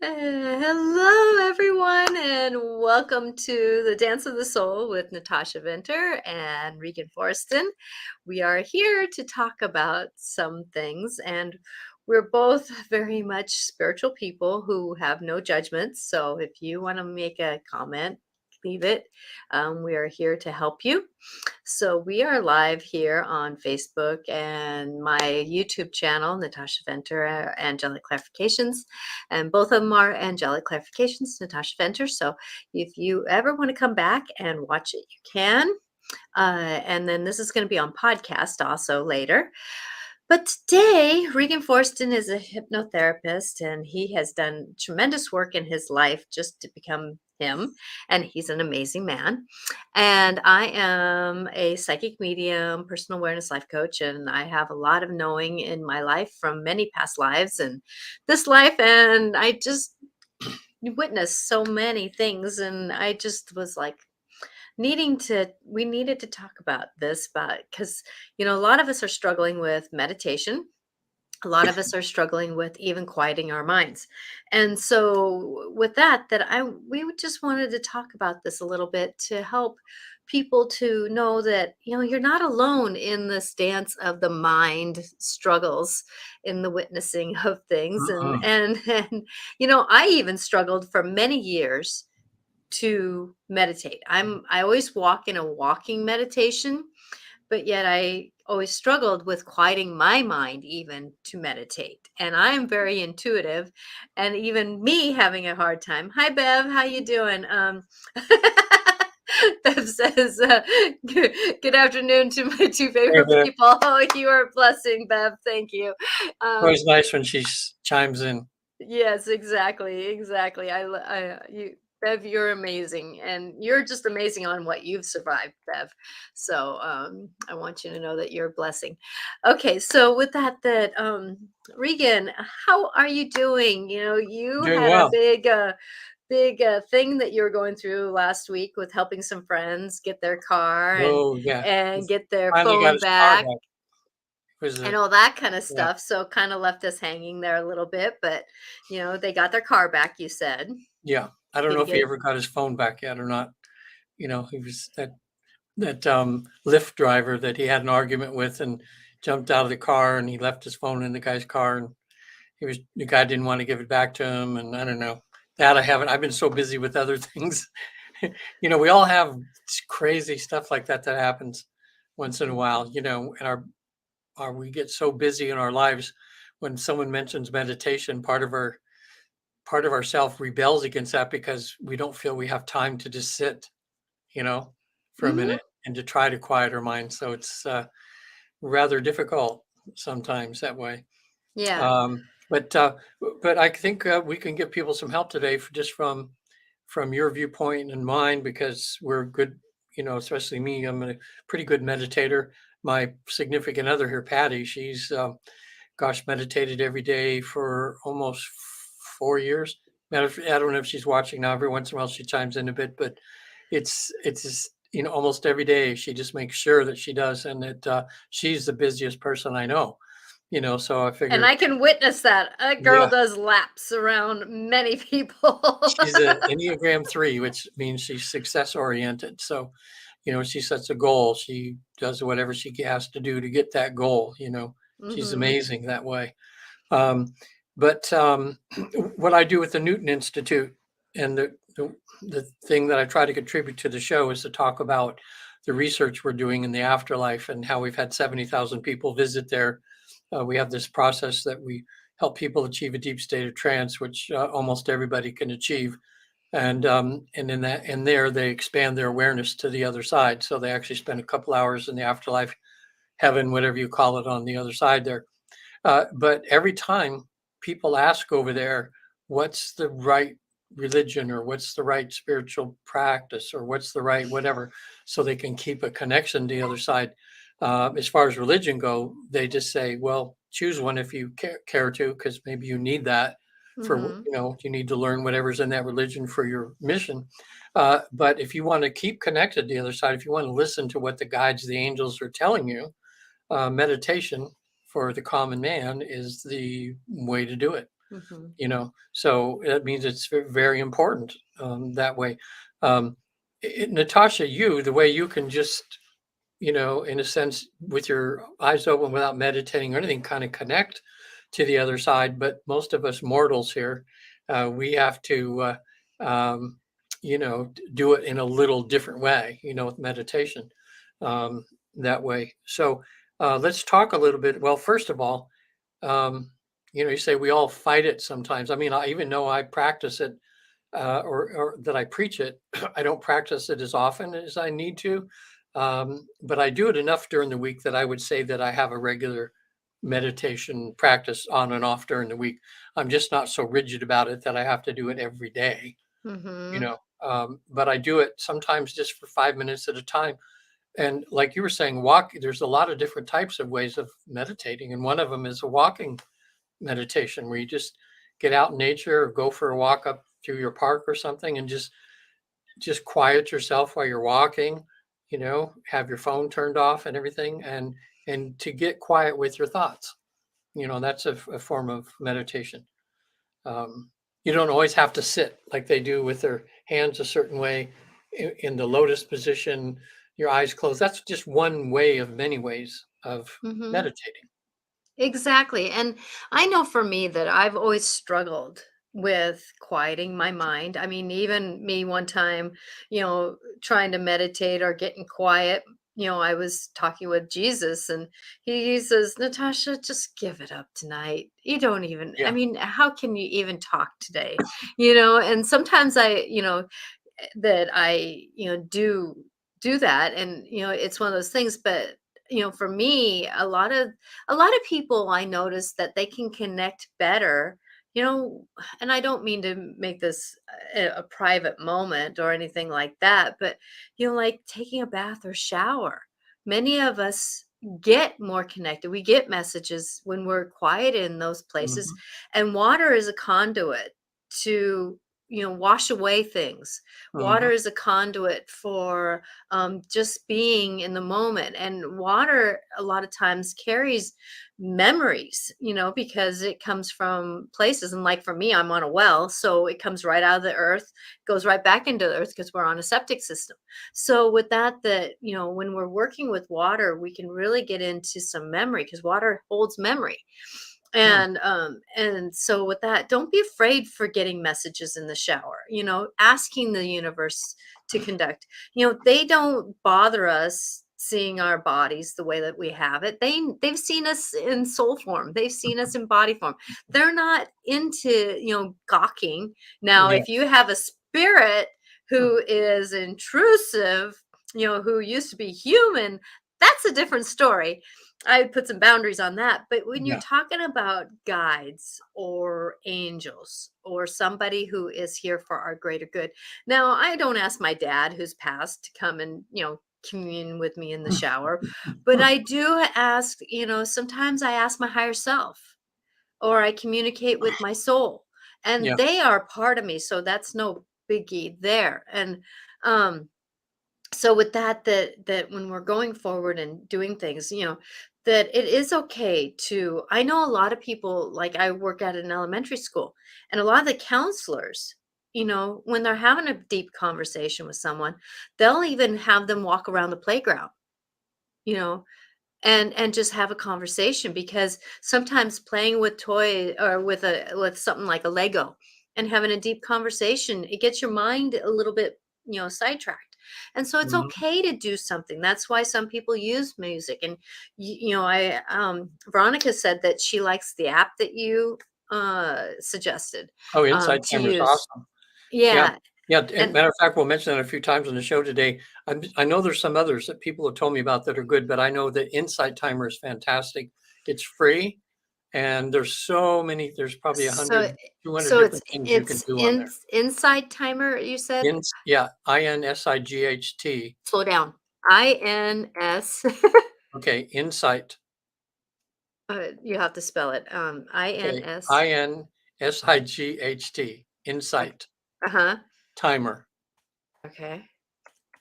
Hello, everyone, and welcome to the Dance of the Soul with Natasha Venter and Regan Forston. We are here to talk about some things, and we're both very much spiritual people who have no judgments. So if you want to make a comment, leave it. We are here to help you. So we are live here on Facebook and my YouTube channel, Natasha Venter, Angelic Clarifications. And both of them are Angelic Clarifications, Natasha Venter. So if you ever want to come back and watch it, you can. And then this is going to be on podcast also later. But today, Regan Forston is a hypnotherapist, and he has done tremendous work in his life just to become him. And he's an amazing man. And I am a psychic medium, personal awareness life coach, and I have a lot of knowing in my life from many past lives and this life. And I just witnessed so many things. And I just was like, we needed to talk about this, but because a lot of us are struggling with meditation, a lot of us are struggling with even quieting our minds. And so with we just wanted to talk about this a little bit to help people to know that you're not alone in this dance of the mind struggles, in the witnessing of things. and Mm-mm. and and I even struggled for many years to meditate. I always walk in a walking meditation, but yet I always struggled with quieting my mind even to meditate. And I'm very intuitive, and even me having a hard time. Hi Bev, how you doing? Bev says, good afternoon to my two Hey, favorite Viv. people. Oh, you are a blessing, Bev. Thank you. Um, Always nice when she chimes in. Yes, exactly. Bev, you're amazing, and you're just amazing on what you've survived, Bev. So I want you to know that you're a blessing. Okay, so with Regan, how are you doing? You Doing had a well. big thing that you were going through last week with helping some friends get their car and Oh, yeah. He get their finally got phone his car back back. It was and a, all that kind of yeah, stuff. So kind of left us hanging there a little bit, but they got their car back, you said. yeah. I don't know Did if he get ever got his phone back yet or not. He was that Lyft driver that he had an argument with and jumped out of the car and he left his phone in the guy's car and the guy didn't want to give it back to him. And I don't know that I haven't, I've been so busy with other things. We all have crazy stuff like that happens once in a Mhm. while, and we get so busy in our lives. When someone mentions meditation, part of our self rebels against that because we don't feel we have time to just sit, you know for a Mhm. minute and to try to quiet our mind. So it's rather difficult sometimes that way. Yeah. Um, but uh, but I think we can give people some help today just from your viewpoint and mine, because we're good, especially me. I'm a pretty good meditator. My significant other here, Patty, she's gosh, meditated every day for almost 4 years. I don't know if she's watching now. Every once in a while, she chimes in a bit, but it's just, almost every day she just makes sure that she does, and that she's the busiest person I know. So I And figure, I can witness that. A girl yeah, does laps around many people. she's a Enneagram 3, which means she's success oriented. So, she sets a goal. She does whatever she has to do to get that goal. She's Mhm. amazing that way. Um, but what I do with the Newton Institute, and the thing that I try to contribute to the show, is to talk about the research we're doing in the afterlife and how we've had 70,000 people visit there. We have this process that we help people achieve a deep state of trance, which almost everybody can achieve. And in there they expand their awareness to the other side. So they actually spend a couple hours in the afterlife, heaven, whatever you call it, on the other side there. But every time people ask over there, what's the right religion, or what's the right spiritual practice, or what's the right whatever, so they can keep a connection to the other side. As far as religion go, they just say, well, choose one if you care to, because maybe you need that for, Mhm. you need to learn whatever's in that religion for your mission. But if you want to keep connected to the other side, if you want to listen to what the guides, the angels, are telling you, meditation for the common man is the way to do it. Mhm. So that means it's very important that way. Um, Natasha, the way you can just, in a sense, with your eyes open without meditating or anything, kind of connect to the other side. But most of us mortals here, we have to, do it in a little different way, with meditation um, that way. So let's talk a little bit. Well, first of all, um, you say we all fight it sometimes. I mean, I even though I practice it or that I preach it, I don't practice it as often as I need to. But I do it enough during the week that I would say that I have a regular meditation practice on and off during the week. I'm just not so rigid about it that I have to do it every day, Mhm. but I do it sometimes just for 5 minutes at a time. And like you were saying, there's a lot of different types of ways of meditating. And one of them is a walking meditation where you just get out in nature or go for a walk up through your park or something and just quiet yourself while you're walking, have your phone turned off and everything and to get quiet with your thoughts. That's a form of meditation. Um, you don't always have to sit like they do with their hands a certain way in the lotus position, your eyes closed. That's just one way of many ways of Mhm. meditating. Exactly. And I know for me that I've always struggled with quieting my mind. I mean, even me one time, trying to meditate or getting quiet, I was talking with Jesus and he says, Natasha, just give it up tonight. You don't even, I Yeah. mean, how can you even talk today? And sometimes that I, do that. And, it's one of those things, but for me, a lot of people I notice that they can connect better, you know, and I don't mean to make this a private moment or anything like that, but like taking a bath or shower. Many of us get more connected. We get messages when we're quiet in those places, Mhm. and water is a conduit to wash away things. Water Mhm. is a conduit for just being in the moment. And water, a lot of times, carries memories, because it comes from places. And like for me, I'm on a well. So it comes right out of the earth, goes right back into the earth because we're on a septic system. So with that, when we're working with water, we can really get into some memory because water holds memory. Hmm. And so with that, don't be afraid for getting messages in the shower, asking the universe to conduct. They don't bother us seeing our bodies the way that we have it. They've seen us in soul form. They've seen us in body form. They're not into, gawking. Now, Yeah. if you have a spirit who is intrusive, who used to be human, that's a different story. I would put some boundaries on that. But when you're Yeah. talking about guides or angels or somebody who is here for our greater good. Now, I don't ask my dad who's passed to come and, commune with me in the shower, but I do ask, sometimes I ask my higher self or I communicate with my soul, and Yeah. they are part of me. So that's no biggie there. And, so with that when we're going forward and doing things, that it is okay to, I know a lot of people, like I work at an elementary school, and a lot of the counselors, when they're having a deep conversation with someone, they'll even have them walk around the playground, you know and just have a conversation, because sometimes playing with toy or with something like a Lego and having a deep conversation, it gets your mind a little bit, sidetracked. And so it's Mhm. okay to do something. That's why some people use music. And I Veronica said that she likes the app that you suggested Oh, Insight to Timer is use. awesome. Yeah. Yeah. Yeah, and And matter of fact, we'll mention that a few times on the show today. I know there's some others that people have told me about that are good, but I know that Insight Timer is fantastic. It's free, and there's probably so 100, 200 so it's different things you can it's do on in there. inside timer, you said. Yeah, INSIGHT. Slow down. INS. Okay, Insight. You have to spell it. Okay, INS. INSIGHT. Insight Uh-huh. Timer. Okay.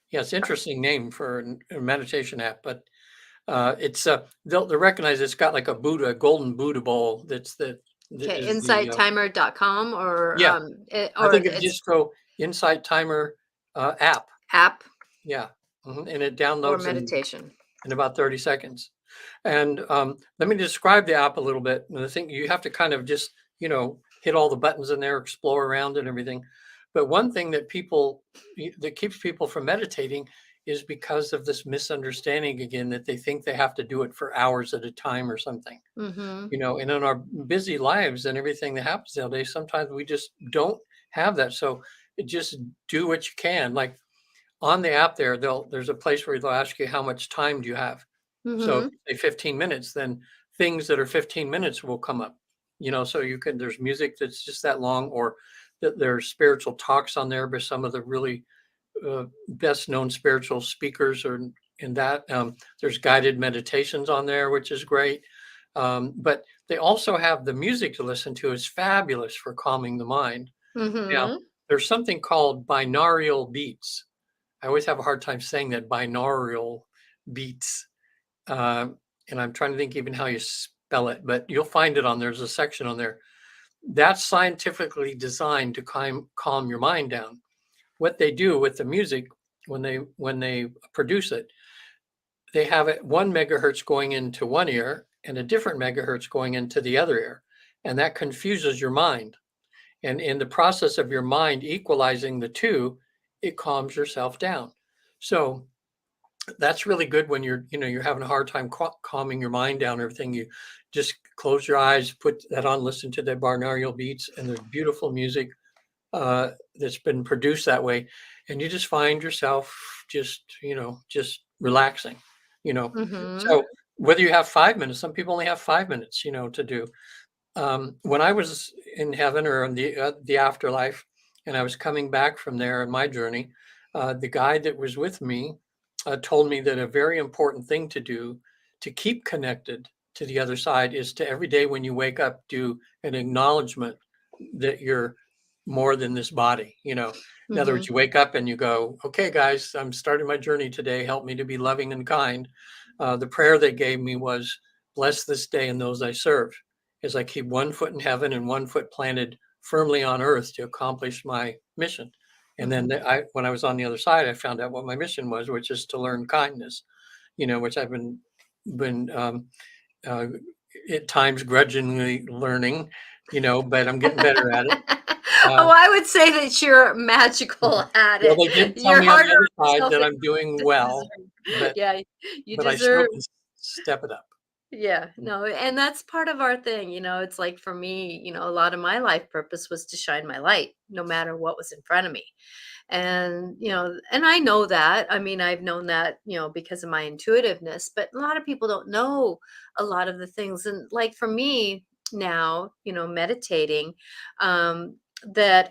Yeah, it's interesting name for a meditation app, but They'll recognize it's got like a golden Buddha bowl. That Okay, is the insighttimer.com or yeah. I or think if you it's just go Insight Timer app, app yeah, and it or downloads meditation. in about 30 seconds. And let me describe the app a little bit. And I think you have to kind of just, hit all the buttons in there, explore around and everything. But one thing that keeps people from meditating is because of this misunderstanding again that they think they have to do it for hours at a time or something. Mm-hmm. And in our busy lives and everything that happens nowadays, sometimes we just don't have that. So just do what you can. Like on the app there's a place where they'll ask you how much time do you have. So if Mm-hmm. you say 15 minutes, then things that are 15 minutes will come up. So there's music that's just that long, or that there's spiritual talks on there by some of the really best known spiritual speakers, or in that there's guided meditations on there, which is great. But they also have the music to listen to is fabulous for calming the mind. Now, Mm-hmm. there's something called binaural beats. I always have a hard time saying that, binaural beats. Uh, and I'm trying to think even how you spell it, but you'll find it on there's a section on there. That's scientifically designed to calm your mind down. What they do with the music when they produce it, they have it 1 megahertz going into one ear and a different megahertz going into the other ear. And that confuses your mind. And in the process of your mind equalizing the two, it calms yourself down. So that's really good when you're having a hard time calming your mind down and everything. You just close your eyes, put that on, listen to the binaural beats, and there's beautiful music that's been produced that way, and you just find yourself just relaxing. Mm-hmm. So whether you have 5 minutes, some people only have 5 minutes to do. When I was in heaven or in the afterlife, and I was coming back from there in my journey, the guide that was with me told me that a very important thing to do to keep connected to the other side is to every day when you wake up do an acknowledgement that you're more than this body. In other Mm-hmm. words, you wake up and you go, "Okay, guys, I'm starting my journey today. Help me to be loving and kind." The prayer they gave me was, "Bless this day and those I serve," as I keep one foot in heaven and one foot planted firmly on earth to accomplish my mission. And then Mm-hmm. when I was on the other side, I found out what my mission was, which is to learn kindness, which I've been uh, at times grudgingly learning, but I'm getting better at it. Oh, Uh, I would say that you're magical at well, it. they did tell You're me on harder the other on side yourself that than I'm doing you well, deserve. but Yeah, you I still deserve. can step it up. Yeah, no, and that's part of our thing, it's like for me, a lot of my life purpose was to shine my light no matter what was in front of me. And I know that. I mean, I've known that, because of my intuitiveness, but a lot of people don't know a lot of the things. And like for me now, meditating, that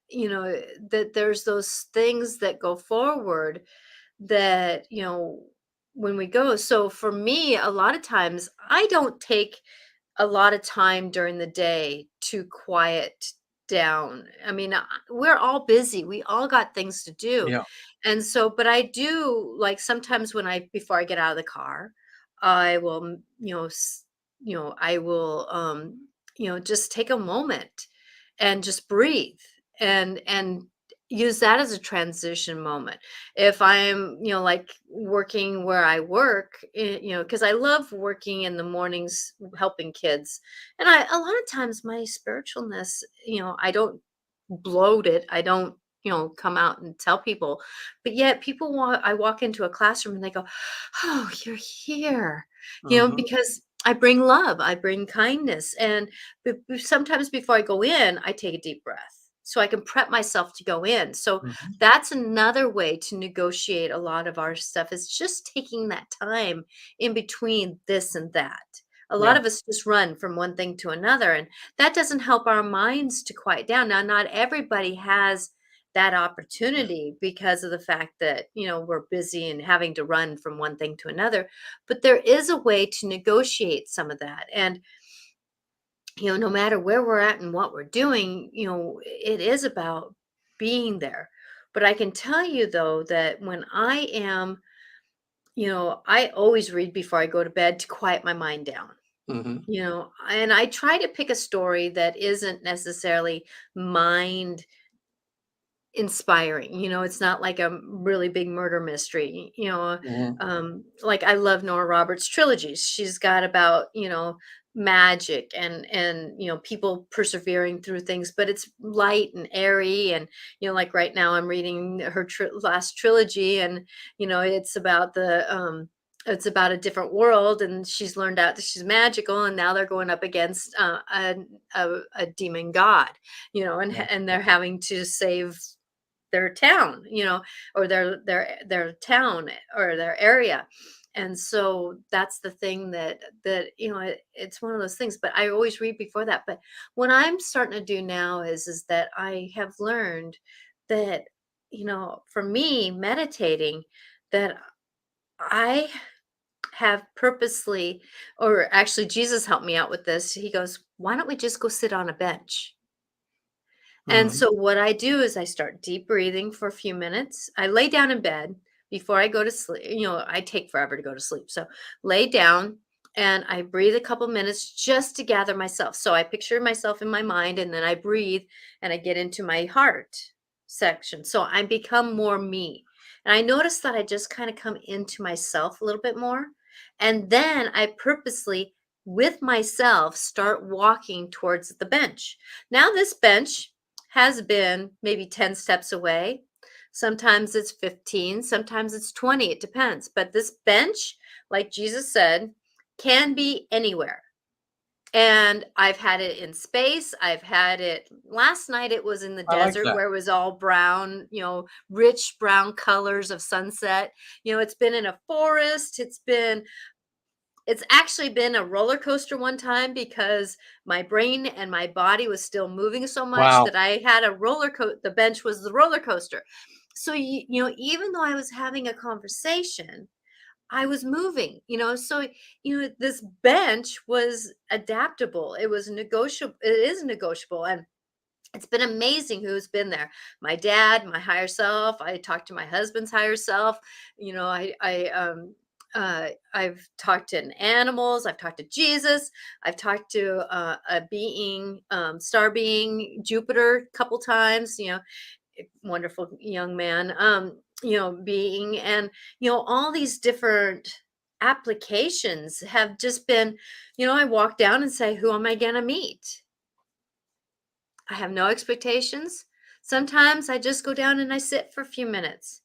you know, that there's those things that go forward that when we go, so for me a lot of times I don't take a lot of time during the day to quiet down. I mean, we're all busy, we all got things to do. Yeah. And so but I do, like, sometimes when I before I get out of the car, I will I will just take a moment and just breathe and use that as a transition moment. If I'm, like working where I work, because I love working in the mornings helping kids. And a lot of times my spiritualness, I don't bloat it. I don't, come out and tell people. But yet I walk into a classroom and they go, "Oh, you're here." Hmm. Because I bring love, I bring kindness. And sometimes before I go in, I take a deep breath so I can prep myself to go in. So Hmm. that's another way to negotiate a lot of our stuff, is just taking that time in between this and that. A lot Yeah. of us just run from one thing to another, and that doesn't help our minds to quiet down. Now, not everybody has that opportunity because of the fact that, we're busy and having to run from one thing to another. But there is a way to negotiate some of that. And, no matter where we're at and what we're doing, it is about being there. But I can tell you, though, that when I am I always read before I go to bed to quiet my mind down. Hmm. And I try to pick a story that isn't necessarily mind inspiring. It's not like a really big murder mystery. Hmm. Like I love Nora Roberts trilogies. She's got about, magic and people persevering through things, but it's light and airy. And like right now I'm reading her last trilogy, and it's about a different world, and she's learned out that she's magical, and now they're going up against a demon god, and Yeah. and they're having to save their town, or their town or their area. And so that's the thing it's one of those things. But I always read before that. But what I'm starting to do now is that I have learned that, for me, meditating, that I have purposely, or actually Jesus helped me out with this. He goes, why don't we just go sit on a bench? And Hmm. so what I do is I start deep breathing for a few minutes. I lay down in bed before I go to sleep. I take forever to go to sleep. So lay down and I breathe a couple minutes just to gather myself. So I picture myself in my mind, and then I breathe and I get into my heart section. So I become more me. And I notice that I just kind of come into myself a little bit more. And then I purposely, with myself, start walking towards the bench. Now, this bench has been maybe 10 steps away. Sometimes it's 15, sometimes it's 20, it depends. But this bench, like Jesus said, can be anywhere. And I've had it in space. I've had it last night, it was in the I like desert that. where it was all brown, rich brown colors of sunset. It's been in a forest. It's actually been a roller coaster one time because my brain and my body was still moving so much Wow. that I had a the bench was the roller coaster. So, even though I was having a conversation, I was moving, so, this bench was adaptable. It was negotiable. It is negotiable. And it's been amazing who's been there. My dad, my higher self. I talked to my husband's higher self. I've talked to animals. I've talked to Jesus. I've talked to a being, star being, Jupiter, a couple times. Wonderful young man. Being, and all these different applications have just been. I walk down and say, "Who am I gonna meet?" I have no expectations. Sometimes I just go down and I sit for a few minutes.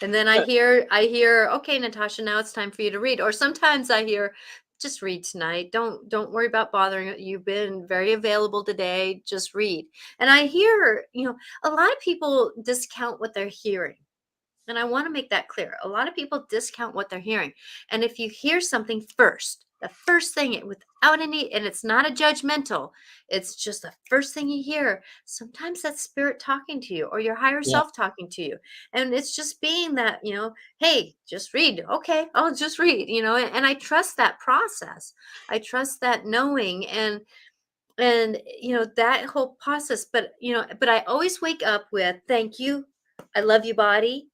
And then I hear, okay, Natasha, now it's time for you to read. Or sometimes I hear, just read tonight. Don't worry about bothering. You've been very available today. Just read. And I hear, a lot of people discount what they're hearing. And I want to make that clear. A lot of people discount what they're hearing. And if you hear something first, the first thing, without any, and it's not a judgmental, it's just the first thing you hear, sometimes that's spirit talking to you or your higher Yeah. self talking to you. And it's just being that, hey, just read. Okay, I'll just read, and I trust that process. I trust that knowing, and that whole process. But I always wake up with thank you. I love you, body,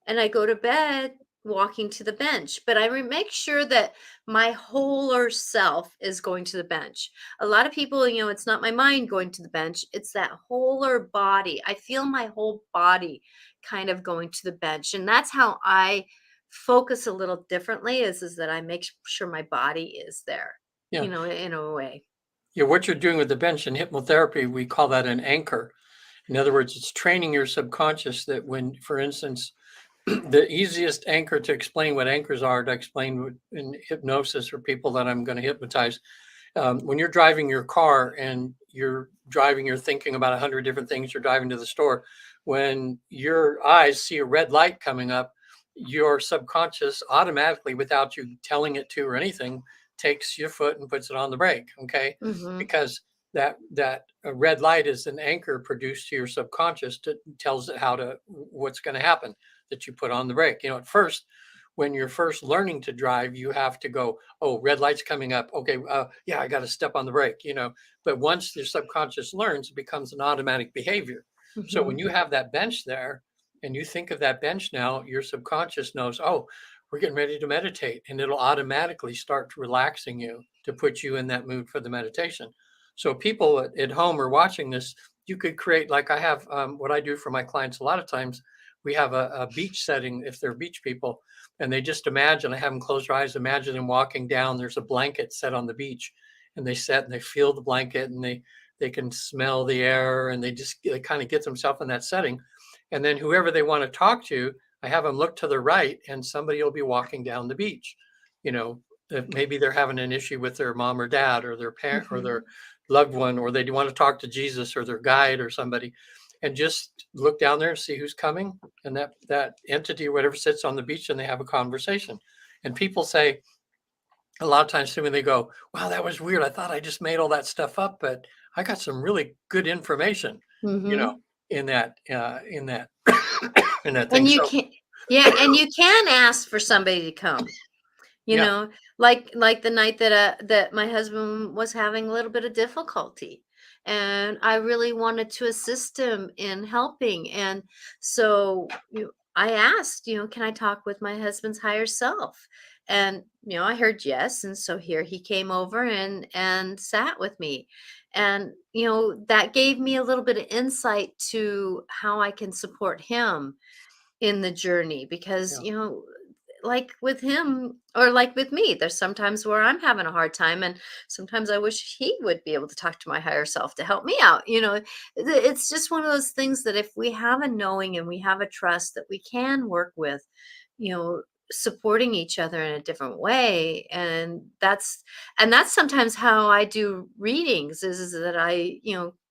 and I go to bed walking to the bench. But make sure that my wholer self is going to the bench. A lot of people, it's not my mind going to the bench, it's that wholer body. I feel my whole body kind of going to the bench. And that's how I focus a little differently is that I make sure my body is there, Yeah. in a way. Yeah. What you're doing with the bench in hypnotherapy, we call that an anchor. In other words, it's training your subconscious that when, for instance, the easiest anchor to explain what anchors are, to explain in hypnosis for people that I'm going to hypnotize, when you're driving your car and you're thinking about 100 different things, you're driving to the store. When your eyes see a red light coming up, your subconscious automatically, without you telling it to or anything, takes your foot and puts it on the brake. Okay, Hmm. because that red light is an anchor produced to your subconscious that tells it what's going to happen, that you put on the brake. At first, when you're first learning to drive, you have to go, oh, red light's coming up. Okay, yeah, I got to step on the brake. But once your subconscious learns, it becomes an automatic behavior. So when Hmm. you have that bench there and you think of that bench now, your subconscious knows, oh, we're getting ready to meditate, and it'll automatically start relaxing you to put you in that mood for the meditation. So people at home are watching this. You could create, like I have, what I do for my clients a lot of times, we have a beach setting if they're beach people, and they just imagine, I have them close their eyes, imagine them walking down, there's a blanket set on the beach, and they sit and they feel the blanket, and they can smell the air, and they kind of get themselves in that setting. And then whoever they want to talk to, I have them look to the right, and somebody will be walking down the beach. You know, maybe they're having an issue with their mom or dad or their parent or Mm-hmm. their loved one, or they want to talk to Jesus or their guide or somebody, and just look down there and see who's coming. And that entity or whatever sits on the beach, and they have a conversation. And people say a lot of times to me, they go, "Wow, that was weird. I thought I just made all that stuff up, but I got some really good information, you know, Mm-hmm. in that in that thing." And you So can, yeah, and you can ask for somebody to come. You yeah, know, like the night that my husband was having a little bit of difficulty, and I really wanted to assist him in helping, and so, I asked, "Can I talk with my husband's higher self?" And, I heard yes, and so here he came over and sat with me, and, that gave me a little bit of insight to how I can support him in the journey because, yeah, like with him or like with me, there's sometimes where I'm having a hard time, and sometimes I wish he would be able to talk to my higher self to help me out. It's just one of those things that if we have a knowing and we have a trust that we can work with, you know, supporting each other in a different way. And that's sometimes how I do readings is that I,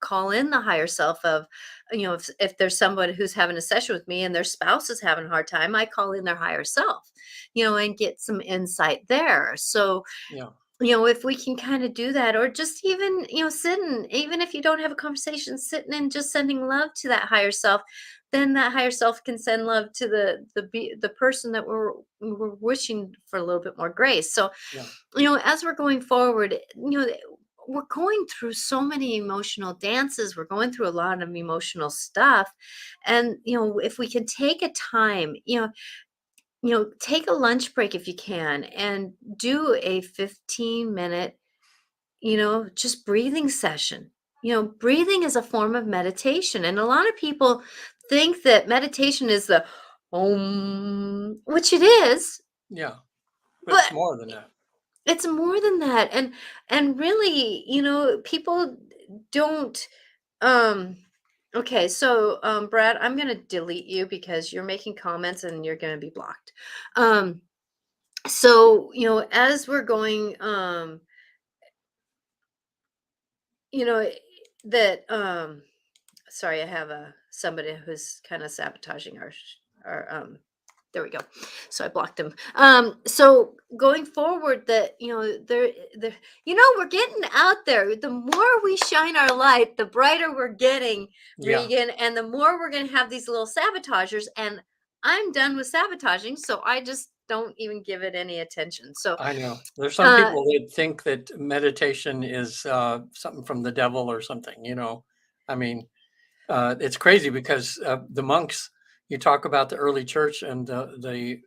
call in the higher self of, if there's somebody who's having a session with me and their spouse is having a hard time, I call in their higher self, and get some insight there. So, yeah, if we can kind of do that, or just even, sitting, even if you don't have a conversation, sitting and just sending love to that higher self, then that higher self can send love to the person that we're wishing for a little bit more grace. So, yeah, as we're going forward, we're going through so many emotional dances. We're going through a lot of emotional stuff. And, if we can take a time, take a lunch break if you can and do a 15-minute, just breathing session. Breathing is a form of meditation. And a lot of people think that meditation is the which it is, yeah. But it's but more than that. it's more than that. And really, people don't um okay, so Brad, I'm going to delete you because you're making comments and you're going to be blocked. Um so, as we're going you know that sorry, I have somebody who's kind of sabotaging our there we go. So I blocked him. So going forward, that there we're getting out there. The more we shine our light, the brighter we're getting, Yeah, Regan, and the more we're going to have these little sabotagers. And I'm done with sabotaging, so I just don't even give it any attention. So, I know. There's some uh, people that think that meditation is something from the devil or something, you know. I mean, it's crazy because the monks, you talk about the early church and the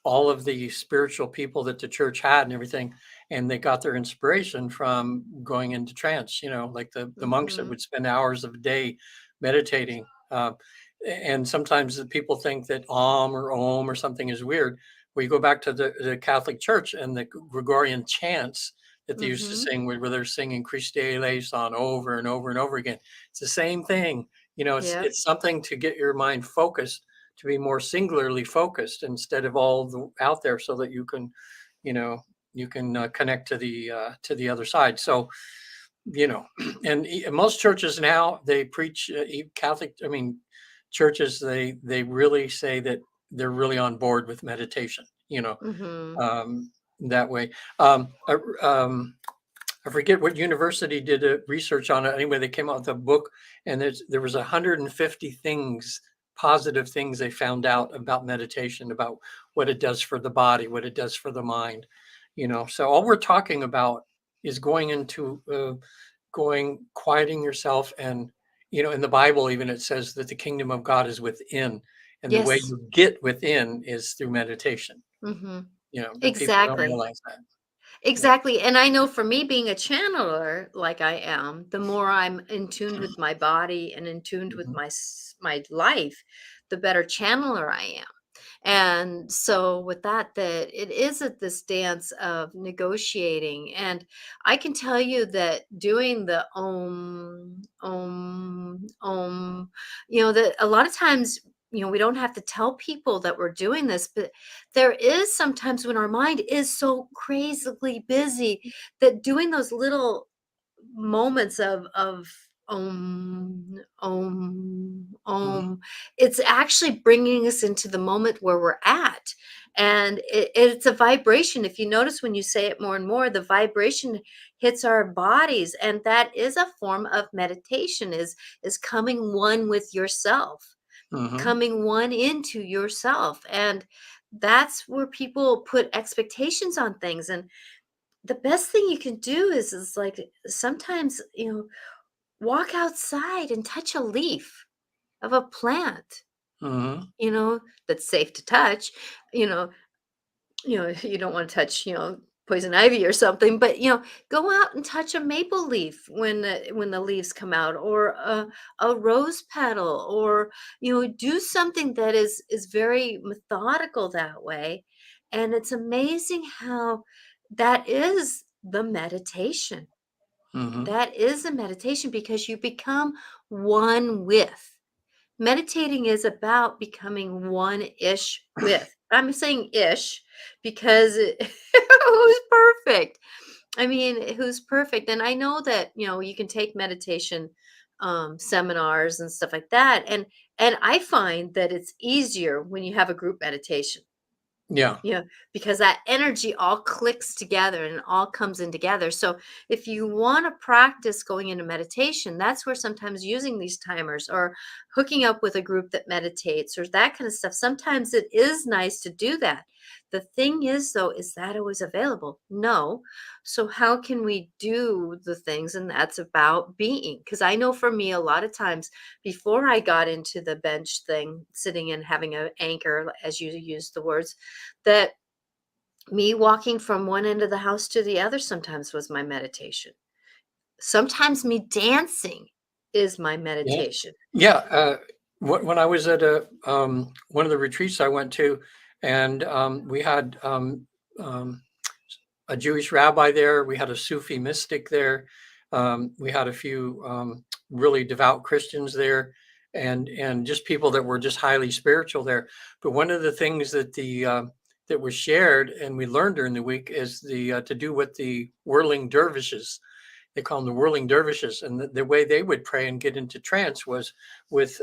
all of the spiritual people that the church had and everything, and they got their inspiration from going into trance, you know, like the monks that mhm, would spend hours of a day meditating. And sometimes the people think that or om or something is weird. We go back to the Catholic Church and the Gregorian chants that they used to mhm, sing, where they're singing Christe eleison over and over and over again. It's the same thing. You know, yep. it's something to get your mind focused, to be more singularly focused instead of all out there, so that you can, you know, you can connect to the other side. So, you know, and most churches now, they preach Catholic. I mean, churches, they really say that they're really on board with meditation. You know, Mhm. um, that way. I forget what university did a research on it. Anyway, they came out with a book, and there was 150 things, positive things they found out about meditation, about what it does for the body, what it does for the mind. You know, so all we're talking about is going into quieting yourself, and you know, in the Bible even it says that the kingdom of God is within, And the way Yes. you get within is through meditation, Hmm. but people don't Exactly. realize that. Yeah. Exactly. And I know for me being a channeler like I am, the more I'm in tune with my body and in tune with Mhm. my life, the better channeler I am. And so with that, that it is this dance of negotiating. And I can tell you that doing the that a lot of times, we don't have to tell people that we're doing this, but there is sometimes when our mind is so crazily busy that doing those little moments of Mhm. it's actually bringing us into the moment where we're at. And it's a vibration. If you notice when you say it more and more, the vibration hits our bodies, and that is a form of meditation, is coming one with yourself, Mhm. coming one into yourself. And that's where people put expectations on things. And the best thing you can do is like sometimes, walk outside and touch a leaf of a plant, Mhm. that's safe to touch. You know, you don't want to touch, poison ivy or something, but go out and touch a maple leaf when the leaves come out, or a rose petal, or do something that is very methodical that way. And it's amazing how that is the meditation. Mhm. That is a meditation because you become one with. Meditating is about becoming one-ish with. I'm saying ish because who's perfect? I mean, who's perfect? And I know that, you can take meditation seminars and stuff like that. And I find that it's easier when you have a group meditation. Yeah. Yeah, because that energy all clicks together and it all comes in together. So if you want to practice going into meditation, that's where sometimes using these timers or hooking up with a group that meditates or that kind of stuff, sometimes it is nice to do that. The thing is, though, is that always available? No. So how can we do the things? And that's about being. Because I know for me, a lot of times before I got into the bench thing, sitting and having an anchor, as you use the words, that me walking from one end of the house to the other sometimes was my meditation. Sometimes me dancing is my Yeah. meditation. Yeah. When I was at one of the retreats I went to, and we had um, a Jewish rabbi there. We had a Sufi mystic there. We had a few really devout Christians there, and just people that were just highly spiritual there. But one of the things that was shared and we learned during the week is the to do with the whirling dervishes. They call them the whirling dervishes, and the way they would pray and get into trance was with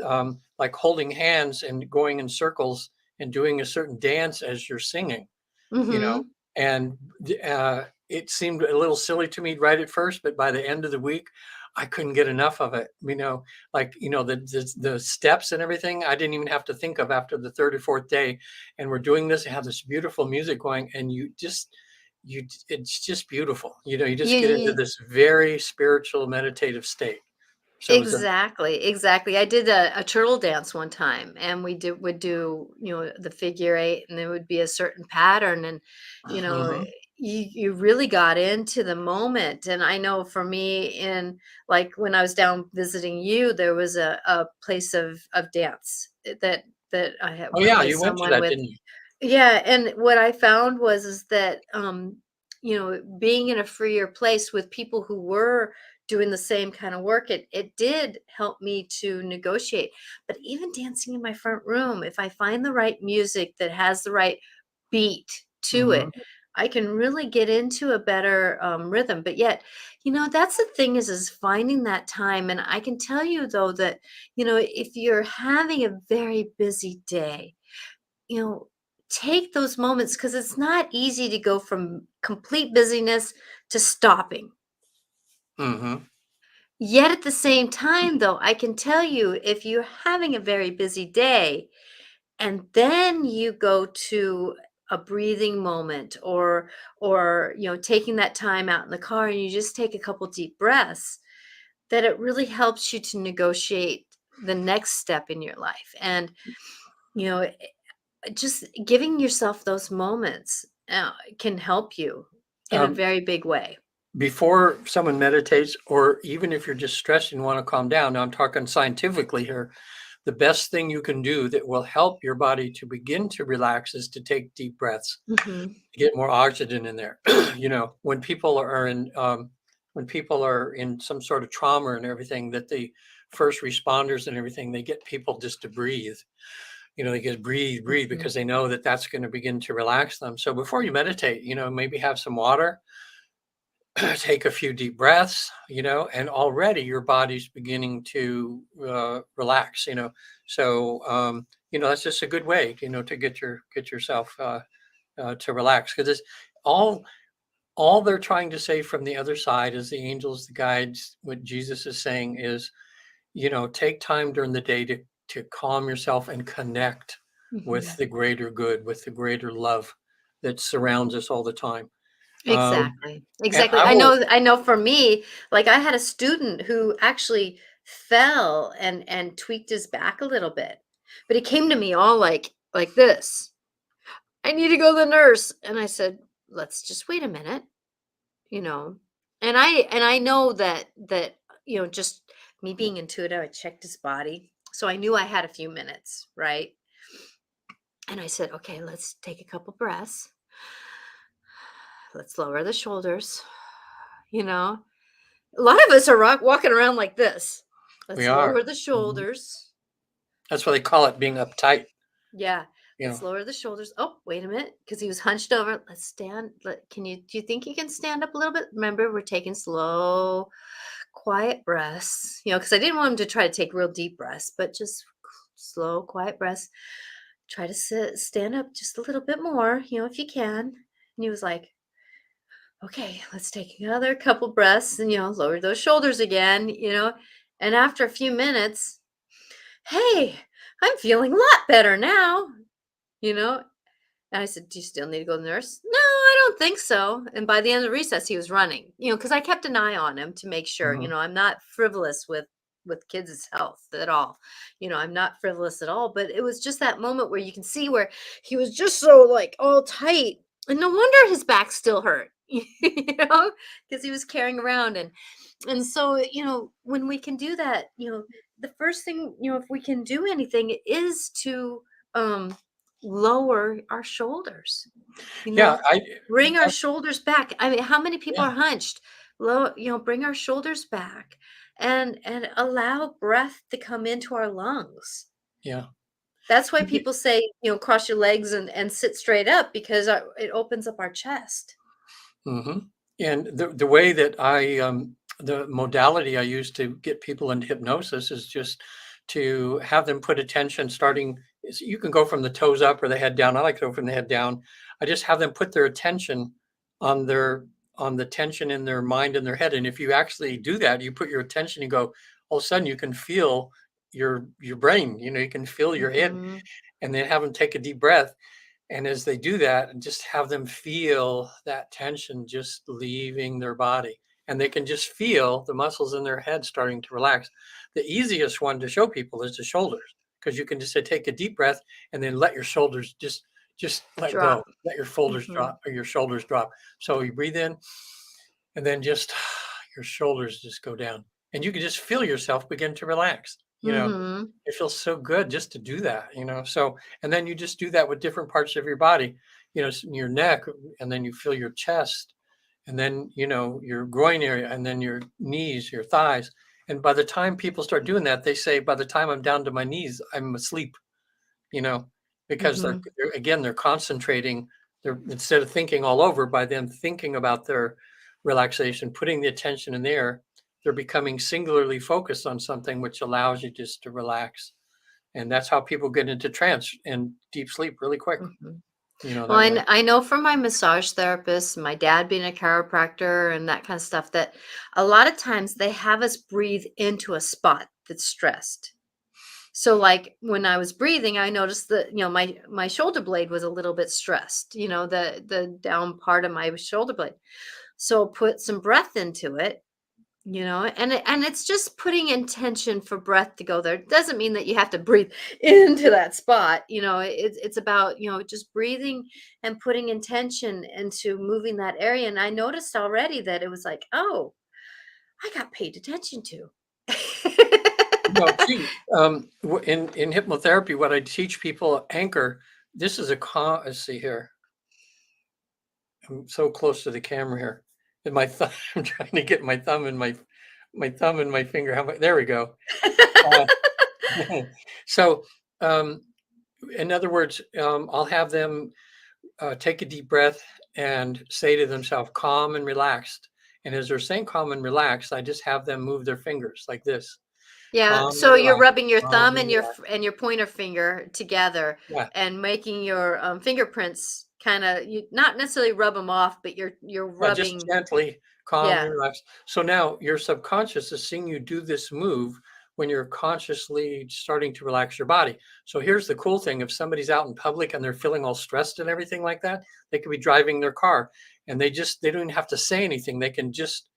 like holding hands and going in circles and doing a certain dance as you're singing, you know. Mhm. And it seemed a little silly to me right at first, but by the end of the week, I couldn't get enough of it. Like the steps and everything. I didn't even have to think of after the third or fourth day. And we're doing this. And have this beautiful music going, and it's just beautiful. You just get into You this very spiritual, meditative state. So it was a Exactly, exactly. I did a turtle dance one time, and we would do, the figure eight, and there would be a certain pattern, and you know, Mhm. you really got into the moment. And I know for me, in like when I was down visiting you, there was a place of dance that I Oh went yeah, with you went to someone that, with. didn't you? Yeah, and what I found was is that being in a freer place with people who were doing the same kind of work, it did help me to negotiate. But even dancing in my front room, if I find the right music that has the right beat to Hmm. it, I can really get into a better rhythm. But yet, that's the thing is finding that time. And I can tell you though that if you're having a very busy day, you know, take those moments because it's not easy to go from complete busyness to stopping. Hmm. Yet at the same time, though, I can tell you if you're having a very busy day and then you go to a breathing moment or taking that time out in the car and you just take a couple deep breaths, that it really helps you to negotiate the next step in your life. And you know, just giving yourself those moments can help you in a Um, very big way. before someone meditates, or even if you're just stressed and want to calm down, now I'm talking scientifically here, the best thing you can do that will help your body to begin to relax is to take deep breaths, Hmm. to get more oxygen in there. When people are in some sort of trauma and everything, that the first responders and everything, they get people just to breathe. They get breathe Hmm. because they know that that's going to begin to relax them. So before you meditate, maybe have some water, take a few deep breaths, and already your body's beginning to relax. That's just a good way, to get yourself to relax, because it's all all they're trying to say from the other side is the angels, the guides. What Jesus is saying is, take time during the day to calm yourself and connect with Hmm. the greater good, with the greater love that surrounds us all the time. Um, Exactly. and Exactly. I I will, know I know for me, like I had a student who actually fell and tweaked his back a little bit. But he came to me all like this. I need to go to the nurse. And I said, "Let's just wait a minute," you know. And I know that just me being intuitive, I checked his body. So I knew I had a few minutes, right? And I said, "Okay, let's take a couple breaths. Let's lower the shoulders." You know, a lot of us are walking around like this. we Let's are. lower the Mhm. shoulders. That's why they call it being uptight. Yeah. You Let's know, lower the shoulders. Oh, wait a minute. Because he was hunched over. Let's stand. Do you think you can stand up a little bit? Remember, we're taking slow, quiet breaths, because I didn't want him to try to take real deep breaths, but just slow, quiet breaths. Try to stand up just a little bit more, if you can. And he was like, okay, let's take another couple breaths and, lower those shoulders again. And after a few minutes, hey, I'm feeling a lot better now, you know. And I said, do you still need to go to the nurse? No, I don't think so. And by the end of recess, he was running, because I kept an eye on him to make sure, mhm. I'm not frivolous with kids' health at all. I'm not frivolous at all. But it was just that moment where you can see where he was just so like all tight. And no wonder his back still hurt, because he was carrying around. And so, when we can do that, the first thing, if we can do anything is to um lower our shoulders, you Yeah, know, bring our that's shoulders back. I mean, how many people yeah, are hunched? Low, bring our shoulders back and allow breath to come into our lungs. yeah. That's why people say, cross your legs and sit straight up because it opens up our chest. Hmm. And the way that the modality I use to get people into hypnosis is just to have them put attention starting. You can go from the toes up or the head down. I like to go from the head down. I just have them put their attention on their on the tension in their mind and their head. And if you actually do that, you put your attention, you go, all of a sudden you can feel your brain. You can feel your head, Mhm. and then have them take a deep breath. And as they do that, and just have them feel that tension just leaving their body. And they can just feel the muscles in their head starting to relax. The easiest one to show people is the shoulders, because you can just say, take a deep breath and then let your shoulders just let go. Drop. Let your shoulders Mhm. drop or your shoulders drop. So you breathe in and then just your shoulders just go down. And you can just feel yourself begin to relax. Mhm. It feels so good just to do that. So, and then you just do that with different parts of your body, your neck, and then you feel your chest, and then, your groin area, and then your knees, your thighs. And by the time people start doing that, they say, by the time I'm down to my knees, I'm asleep, you know, because they're, Mhm. they're again, they're concentrating. They're, instead of thinking all over, by them thinking about their relaxation, putting the attention in there, they're becoming singularly focused on something, which allows you just to relax. And that's how people get into trance and deep sleep really quick, Mhm. Well, that way. I know from my massage therapist, my dad being a chiropractor and that kind of stuff, that a lot of times they have us breathe into a spot that's stressed. So, like when I was breathing, I noticed that my shoulder blade was a little bit stressed. The down part of my shoulder blade. So put some breath into it. and it's just putting intention for breath to go there. It doesn't mean that you have to breathe into that spot. It's about, just breathing and putting intention into moving that area. And I noticed already that it was like, oh, I got paid attention to. Well, too, in hypnotherapy, what I teach people anchor. This is let's see here. I'm so close to the camera here. And my thumb, I'm trying to get my thumb and my thumb and my finger. There we go. Uh, so, in other words, I'll have them take a deep breath and say to themselves, calm and relaxed. And as they're saying calm and relaxed, I just have them move their fingers like this. Yeah, Calm and so you're relaxed, rubbing your calm thumb and and your relaxed. and your pointer finger together Yeah. and making your fingerprints kind of, you not necessarily rub them off, but you're Yeah, just rubbing. gently, calm Yeah. and relaxed. So now your subconscious is seeing you do this move when you're consciously starting to relax your body. So here's the cool thing. If somebody's out in public and they're feeling all stressed and everything like that, they could be driving their car and they don't even have to say anything. They can just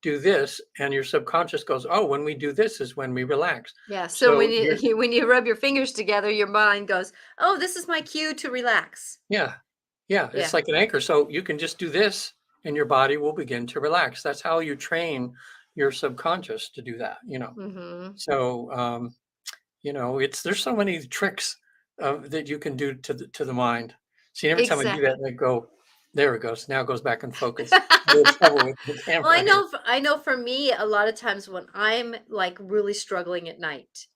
do this and your subconscious goes, oh, when we do this is when we relax. Yeah, so when So you you're, when you rub your fingers together, your mind goes, "Oh, this is my cue to relax." yeah, yeah, it's Yeah. like an anchor. So you can just do this and your body will begin to relax. That's how you train your subconscious to do that. Mhm. So, there's so many tricks that you can do to the mind. See, every time I do that, Exactly. I go, there it goes. Now it goes back in focus. I had trouble with the Well, I camera here. know I know for me, a lot of times when I'm, like, really struggling at night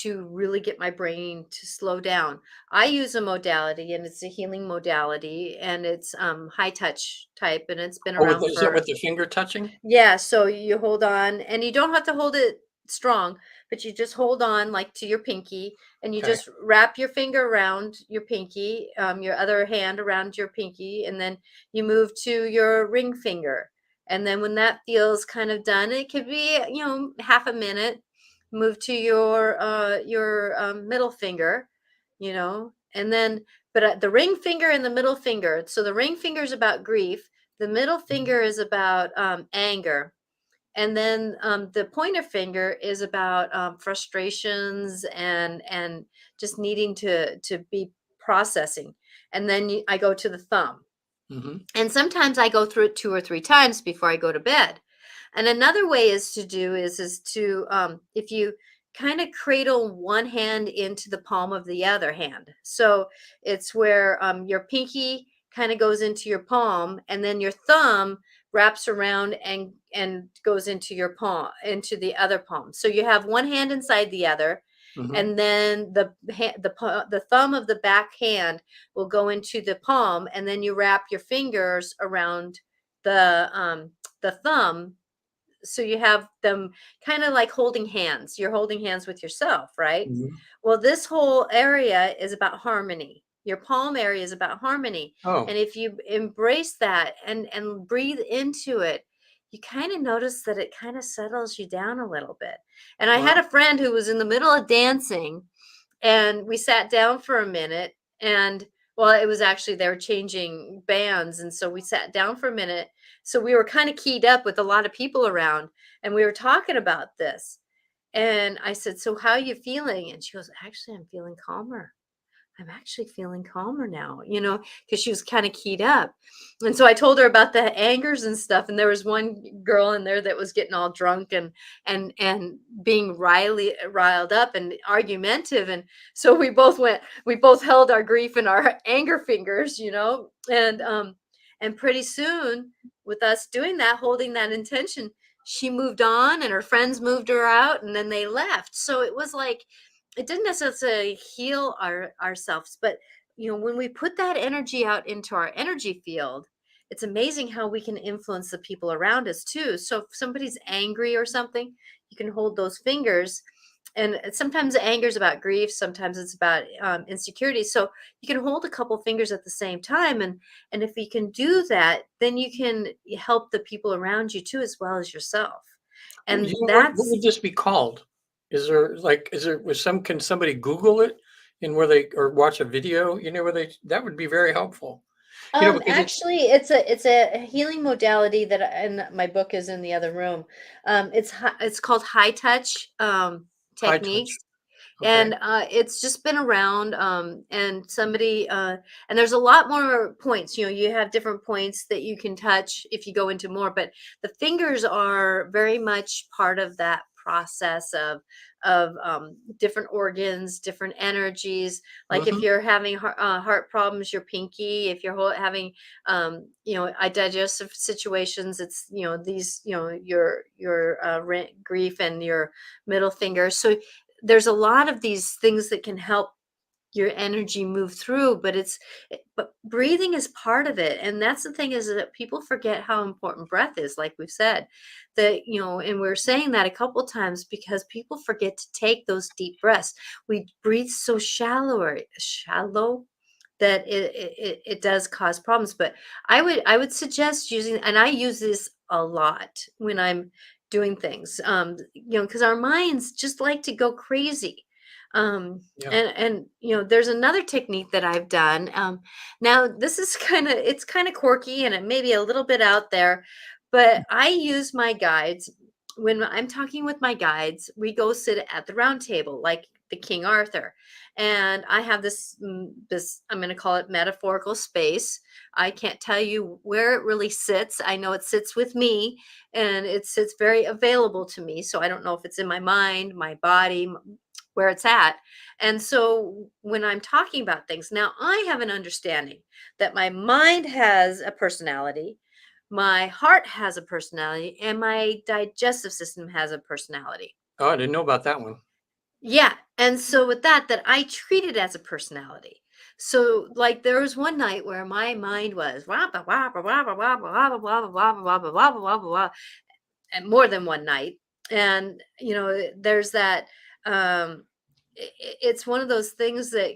to really get my brain to slow down, I use a modality, and it's a healing modality, and it's, high touch type, and it's been Oh, around is that for. with the finger touching? Yeah, so you hold on, and you don't have to hold it strong, but you just hold on like to your pinky, and you Okay. just wrap your finger around your pinky, your other hand around your pinky, and then you move to your ring finger. And then when that feels kind of done, it could be, half a minute. Move to your middle finger, and then, but the ring finger and the middle finger. So the ring finger is about grief, the middle Mhm. finger is about anger. And then the pointer finger is about frustrations and just needing to be processing. And then I go to the thumb. Mhm. And sometimes I go through it 2 or 3 times before I go to bed. And another way is to, if you kind of cradle one hand into the palm of the other hand. So it's where your pinky kind of goes into your palm, and then your thumb wraps around and goes into your palm, into the other palm. So you have one hand inside the other, Mhm. and then the thumb of the back hand will go into the palm, and then you wrap your fingers around the thumb, so you have them kind of like holding hands. You're holding hands with yourself, right? Mhm. Well, this whole area is about harmony. Your palm area is about harmony. And Oh, if you embrace that and breathe into it, you kind of notice that it kind of settles you down a little bit. And I had wow. a friend who was in the middle of dancing, and we sat down for a minute, and well, it was actually they were changing bands, and so we sat down for a minute. So we were kind of keyed up with a lot of people around, and we were talking about this. And I said, "So how are you feeling?" And she goes, "Actually, I'm feeling calmer. I'm actually feeling calmer now," because she was kind of keyed up. And so I told her about the angers and stuff. And there was one girl in there that was getting all drunk and being riled up and argumentative. And so we both held our grief in our anger fingers, and pretty soon, with us doing that, holding that intention, she moved on and her friends moved her out, and then they left. So it was like, it didn't necessarily heal ourselves, but when we put that energy out into our energy field, it's amazing how we can influence the people around us too. So if somebody's angry or something, you can hold those fingers. And sometimes anger is about grief, sometimes it's about insecurity. So you can hold a couple fingers at the same time, and if you can do that, then you can help the people around you too, as well as yourself. Well, And what would that's. this be called? Can somebody Google it and where they or watch a video, where that would be very helpful. Because it's Actually, it's a healing modality that, and my book is in the other room. It's called high touch high touch. techniques. Okay. And it's just been around, and somebody and there's a lot more points. You have different points that you can touch if you go into more, but the fingers are very much part of that process of different organs, different energies. Like if Hmm. you're having heart problems, your pinky. If you're having digestive situations, it's these your grief and your middle finger. So there's a lot of these things that can help your energy move through, but breathing is part of it. And that's the thing, is that people forget how important breath is, like we've said. That and we're saying that a couple times because people forget to take those deep breaths. We breathe so shallow that it does cause problems. But I would suggest using, and I use this a lot when I'm doing things, because our minds just like to go crazy. Yeah. And there's another technique that I've done. Now this is kind of quirky, and it may be a little bit out there, but I use my guides. When I'm talking with my guides, we go sit at the round table like the King Arthur, and I have this I'm going to call it metaphorical space. I can't tell you where it really sits. I know it sits with me, and it sits very available to me. So I don't know if it's in my mind, my body, where it's at. And so when I'm talking about things, now I have an understanding that my mind has a personality, my heart has a personality, and my digestive system has a personality. Oh, I didn't know about that one. Yeah. And so with that I treat it as a personality. So like there was one night where my mind was wah, bah, wah, bah, wah, bah, wah, bah, wah, bah, wah, bah, wah, bah, wah, bah, wah, bah, wah, and more than one night. And there's that it's one of those things that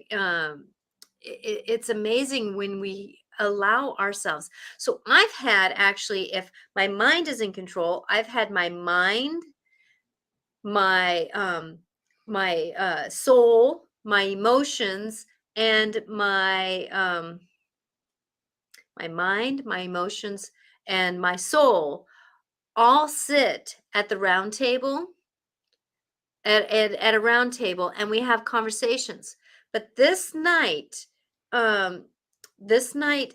it's amazing when we allow ourselves. So I've had, actually, if my mind is in control, I've had my mind, my soul, my emotions, and my mind, my emotions, and my soul all sit at the round table, at a round table, and we have conversations. But um this night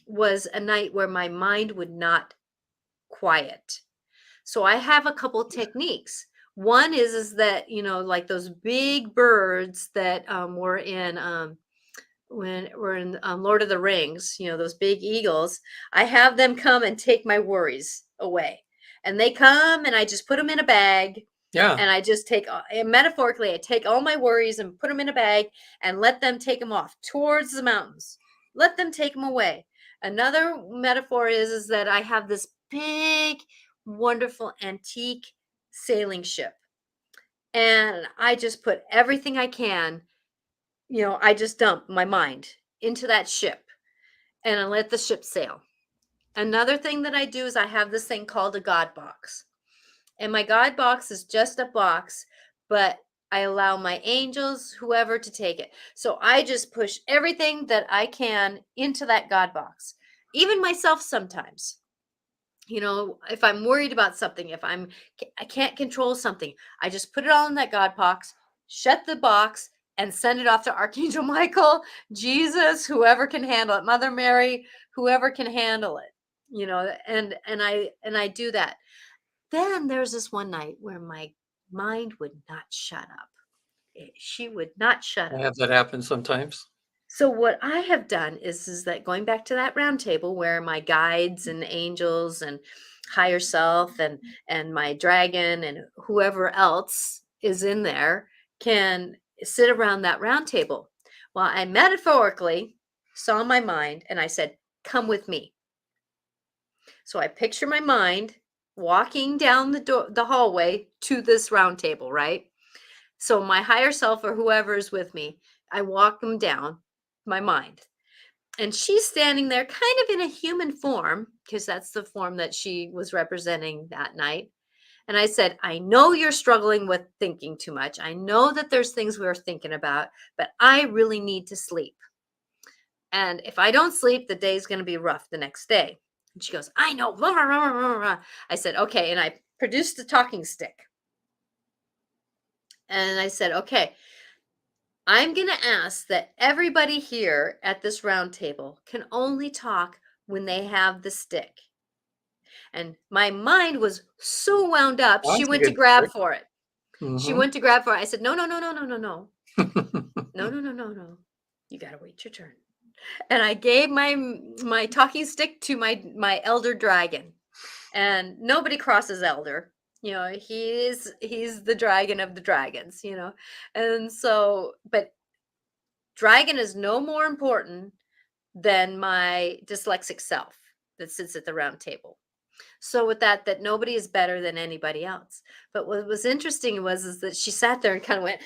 was a night where my mind would not quiet. So I have a couple techniques. One is that, like those big birds that were in when we're in Lord of the Rings, those big eagles. I have them come and take my worries away. And they come, and I just put them in a bag, Yeah. and I just take, and metaphorically, I take all my worries and put them in a bag and let them take them off towards the mountains. Let them take them away. Another metaphor is that I have this big, wonderful antique sailing ship, and I just put everything I can, I just dump my mind into that ship, and I let the ship sail. Another thing that I do is I have this thing called a God box. And my God box is just a box, but I allow my angels, whoever, to take it. So I just push everything that I can into that God box, even myself sometimes. If I'm worried about something, if I can't control something, I just put it all in that God box, shut the box, and send it off to Archangel Michael, Jesus, whoever can handle it, Mother Mary, whoever can handle it. And I do that. Then there's this one night where my mind would not shut up. She would not shut I up. have that happen sometimes. So what I have done is that, going back to that round table where my guides and angels and higher self and my dragon and whoever else is in there can sit around that round table. Well, I metaphorically saw my mind, and I said, "Come with me." So I picture my mind walking down the hallway to this round table, right? So my higher self, or whoever is with me, I walk them down, my mind. And she's standing there kind of in a human form, because that's the form that she was representing that night. And I said, "I know you're struggling with thinking too much. I know that there's things we're thinking about, but I really need to sleep. And if I don't sleep, the day's going to be rough the next day. And she goes, I know. I said, okay. And I produced the talking stick. And I said, okay, I'm going to ask that everybody here at this round table can only talk when they have the stick. And my mind was so wound up, Well, she that's a went to good grab trick. for it. She Mhm. went to grab for it. I said, no, no, no, no, no, no, no. No, no, no, no, no. You got to wait your turn. And I gave my talking stick to my elder dragon. And nobody crosses elder. He's the dragon of the dragons, And so, but dragon is no more important than my dyslexic self that sits at the round table. So with that nobody is better than anybody else. But what was interesting is that she sat there and kind of went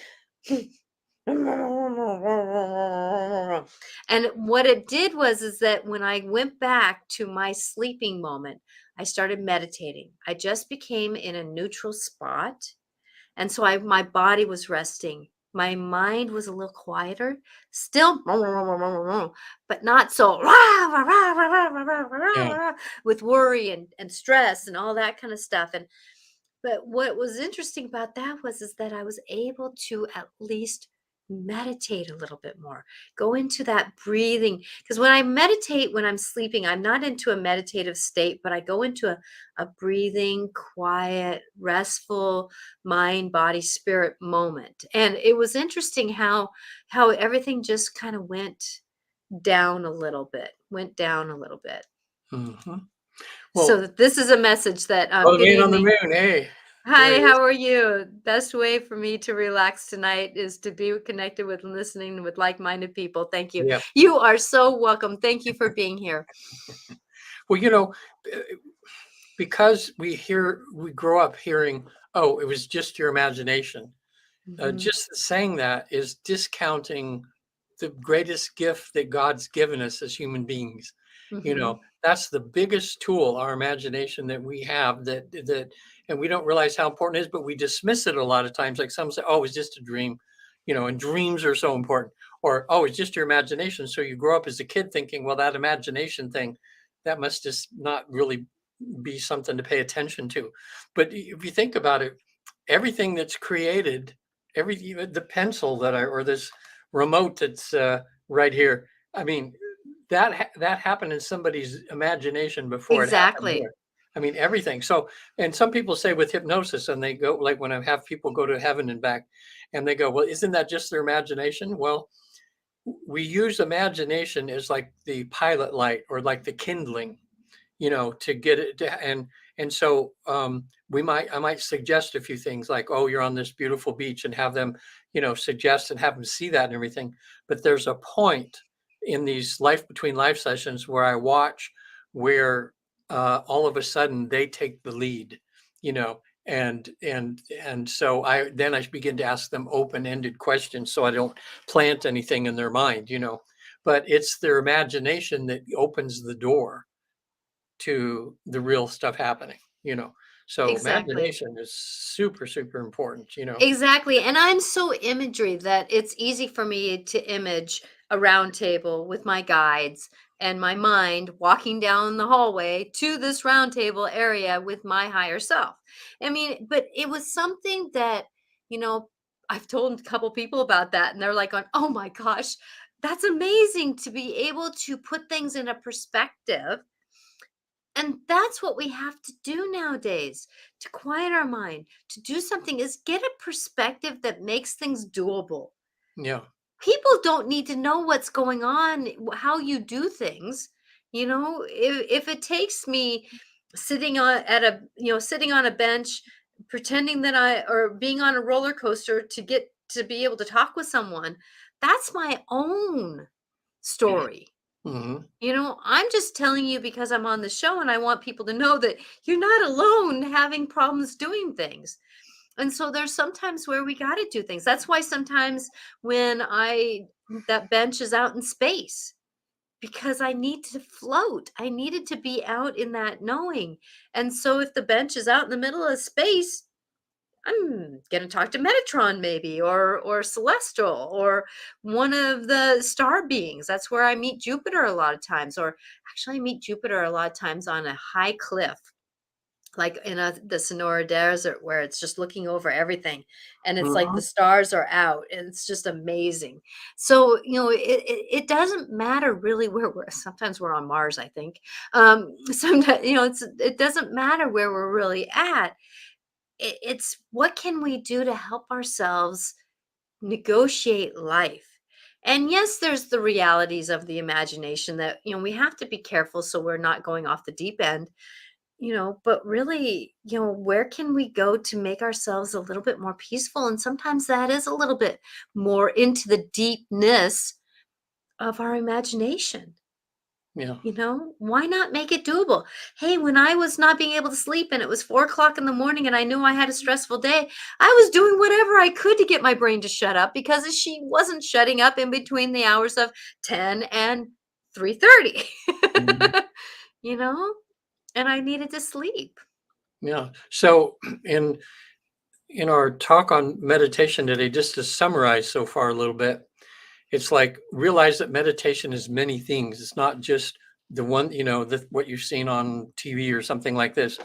and what it did is that when I went back to my sleeping moment, I started meditating. I just became in a neutral spot. And so my body was resting. My mind was a little quieter, still, but not so Yeah. with worry and stress and all that kind of stuff. But what was interesting about that is that I was able to at least meditate a little bit more, go into that breathing. Because when I meditate, when I'm sleeping, I'm not into a meditative state, but I go into a breathing, quiet, restful mind, body, spirit moment. And it was interesting how everything just kind of went down a little bit. Mhm. So Well, this is a message that oh, the good man on the evening. moon, hey, there Hi, he is. how are you? Best way for me to relax tonight is to be connected with and listening with like-minded people. Thank you. Yeah. You are so welcome. Thank you for being here. Well, eh, because we grow up hearing, "Oh, it was just your imagination." Mhm, Just saying that is discounting the greatest gift that God's given us as human beings. mhm, That's the biggest tool, our imagination that we have and we don't realize how important it is, but we dismiss it a lot of times. Like some say, oh, it's just a dream, and dreams are so important. Or, oh, it's just your imagination. So you grow up as a kid thinking, well, that imagination thing, that must just not really be something to pay attention to. But if you think about it, everything that's created, even the pencil or this remote that's right here. I mean, that happened in somebody's imagination before it happened exactly. here. I mean, everything. So, and some people say with hypnosis, and they go like when I have people go to heaven and back, and they go, well, isn't that just their imagination? Well, we use imagination as like the pilot light or like the kindling, to get it and so I might suggest a few things like, oh, you're on this beautiful beach, and have them, suggest and have them see that and everything. But there's a point in these life between life sessions where I watch where all of a sudden they take the lead, you know, and so I begin to ask them open-ended questions so I don't plant anything in their mind, but it's their imagination that opens the door to the real stuff happening. So Exactly. imagination is super, super important. Exactly, and I'm so imagery that it's easy for me to image a round table with my guides and my mind walking down the hallway to this round table area with my higher self. I mean, but it was something that, you know, I've told a couple people about that and they're like going, "Oh my gosh, that's amazing to be able to put things in a perspective." And that's what we have to do nowadays to quiet our mind, to do something is get a perspective that makes things doable. Yeah. People don't need to know what's going on, how you do things. If it takes me sitting on a bench, pretending that or being on a roller coaster to get to be able to talk with someone, that's my own story. Hmm. I'm just telling you because I'm on the show and I want people to know that you're not alone having problems doing things. And so there's sometimes where we got to do things. That's why sometimes when that bench is out in space, because I need to float. I needed to be out in that knowing. And so if the bench is out in the middle of space, I'm gonna talk to Metatron maybe, or Celestial, or one of the star beings. That's where I meet Jupiter a lot of times, or actually I meet Jupiter a lot of times on a high cliff, like in the Sonora Desert, where it's just looking over everything, and it's like the Mhm. stars are out, and it's just amazing. So it doesn't matter really where we're. Sometimes we're on Mars, I think. Sometimes it doesn't matter where we're really at. It's what can we do to help ourselves negotiate life. And yes, there's the realities of the imagination that we have to be careful so we're not going off the deep end. But really, where can we go to make ourselves a little bit more peaceful? And sometimes that is a little bit more into the deepness of our imagination. Yeah. Why not make it doable? Hey, when I was not being able to sleep and it was 4 o'clock in the morning and I knew I had a stressful day, I was doing whatever I could to get my brain to shut up because she wasn't shutting up in between the hours of 10 and 3:30. Mhm. you know, and I needed to sleep. Yeah. So in our talk on meditation today, just to summarize so far a little bit, it's like realize that meditation is many things. It's not just the one, what you've seen on TV or something like this.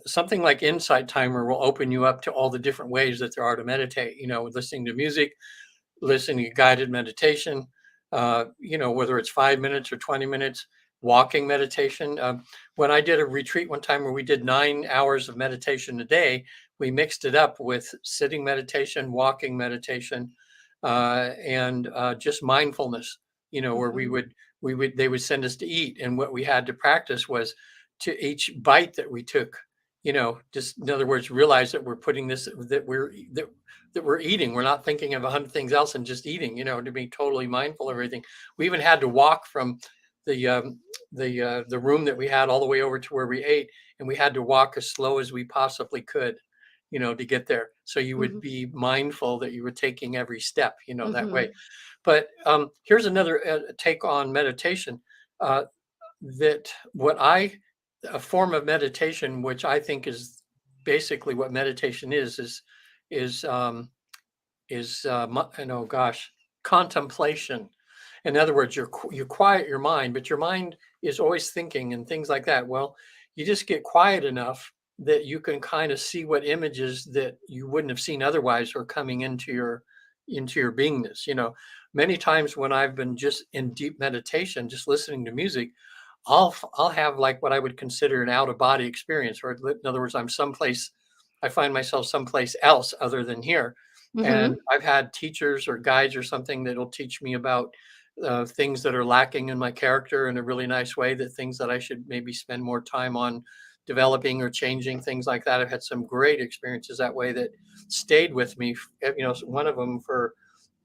Something like Insight Timer will open you up to all the different ways that there are to meditate. Listening to music, listening to guided meditation, whether it's 5 minutes or 20 minutes, walking meditation. When I did a retreat one time where we did 9 hours of meditation a day, we mixed it up with sitting meditation, walking meditation, and just mindfulness, where we Mhm. would, they would send us to eat. And what we had to practice was to each bite that we took, just in other words, realize that we're putting this, that we're eating. We're not thinking of 100 things else and just eating, to be totally mindful of everything. We even had to walk from the the room that we had all the way over to where we ate, and we had to walk as slow as we possibly could, to get there. So you would Mhm. be mindful that you were taking every step, that way. Mhm. But here's another take on meditation. Uh, that what I A form of meditation, which I think is basically what meditation is gosh, contemplation. In other words, you quiet your mind, but your mind is always thinking and things like that. Well, you just get quiet enough that you can kind of see what images that you wouldn't have seen otherwise are coming into your beingness. Many times when I've been just in deep meditation, just listening to music, I'll have like what I would consider an out of body experience, or in other words, I find myself someplace else other than here. And Mhm. I've had teachers or guides or something that'll teach me about things that are lacking in my character in a really nice way, that things that I should maybe spend more time on developing or changing, things like that. I've had some great experiences that way that stayed with me. One of them for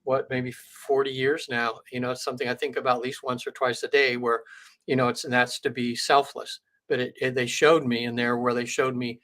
what, maybe 40 years now. It's something I think about at least once or twice a day, where and that's to be selfless. But they showed me in there where they showed me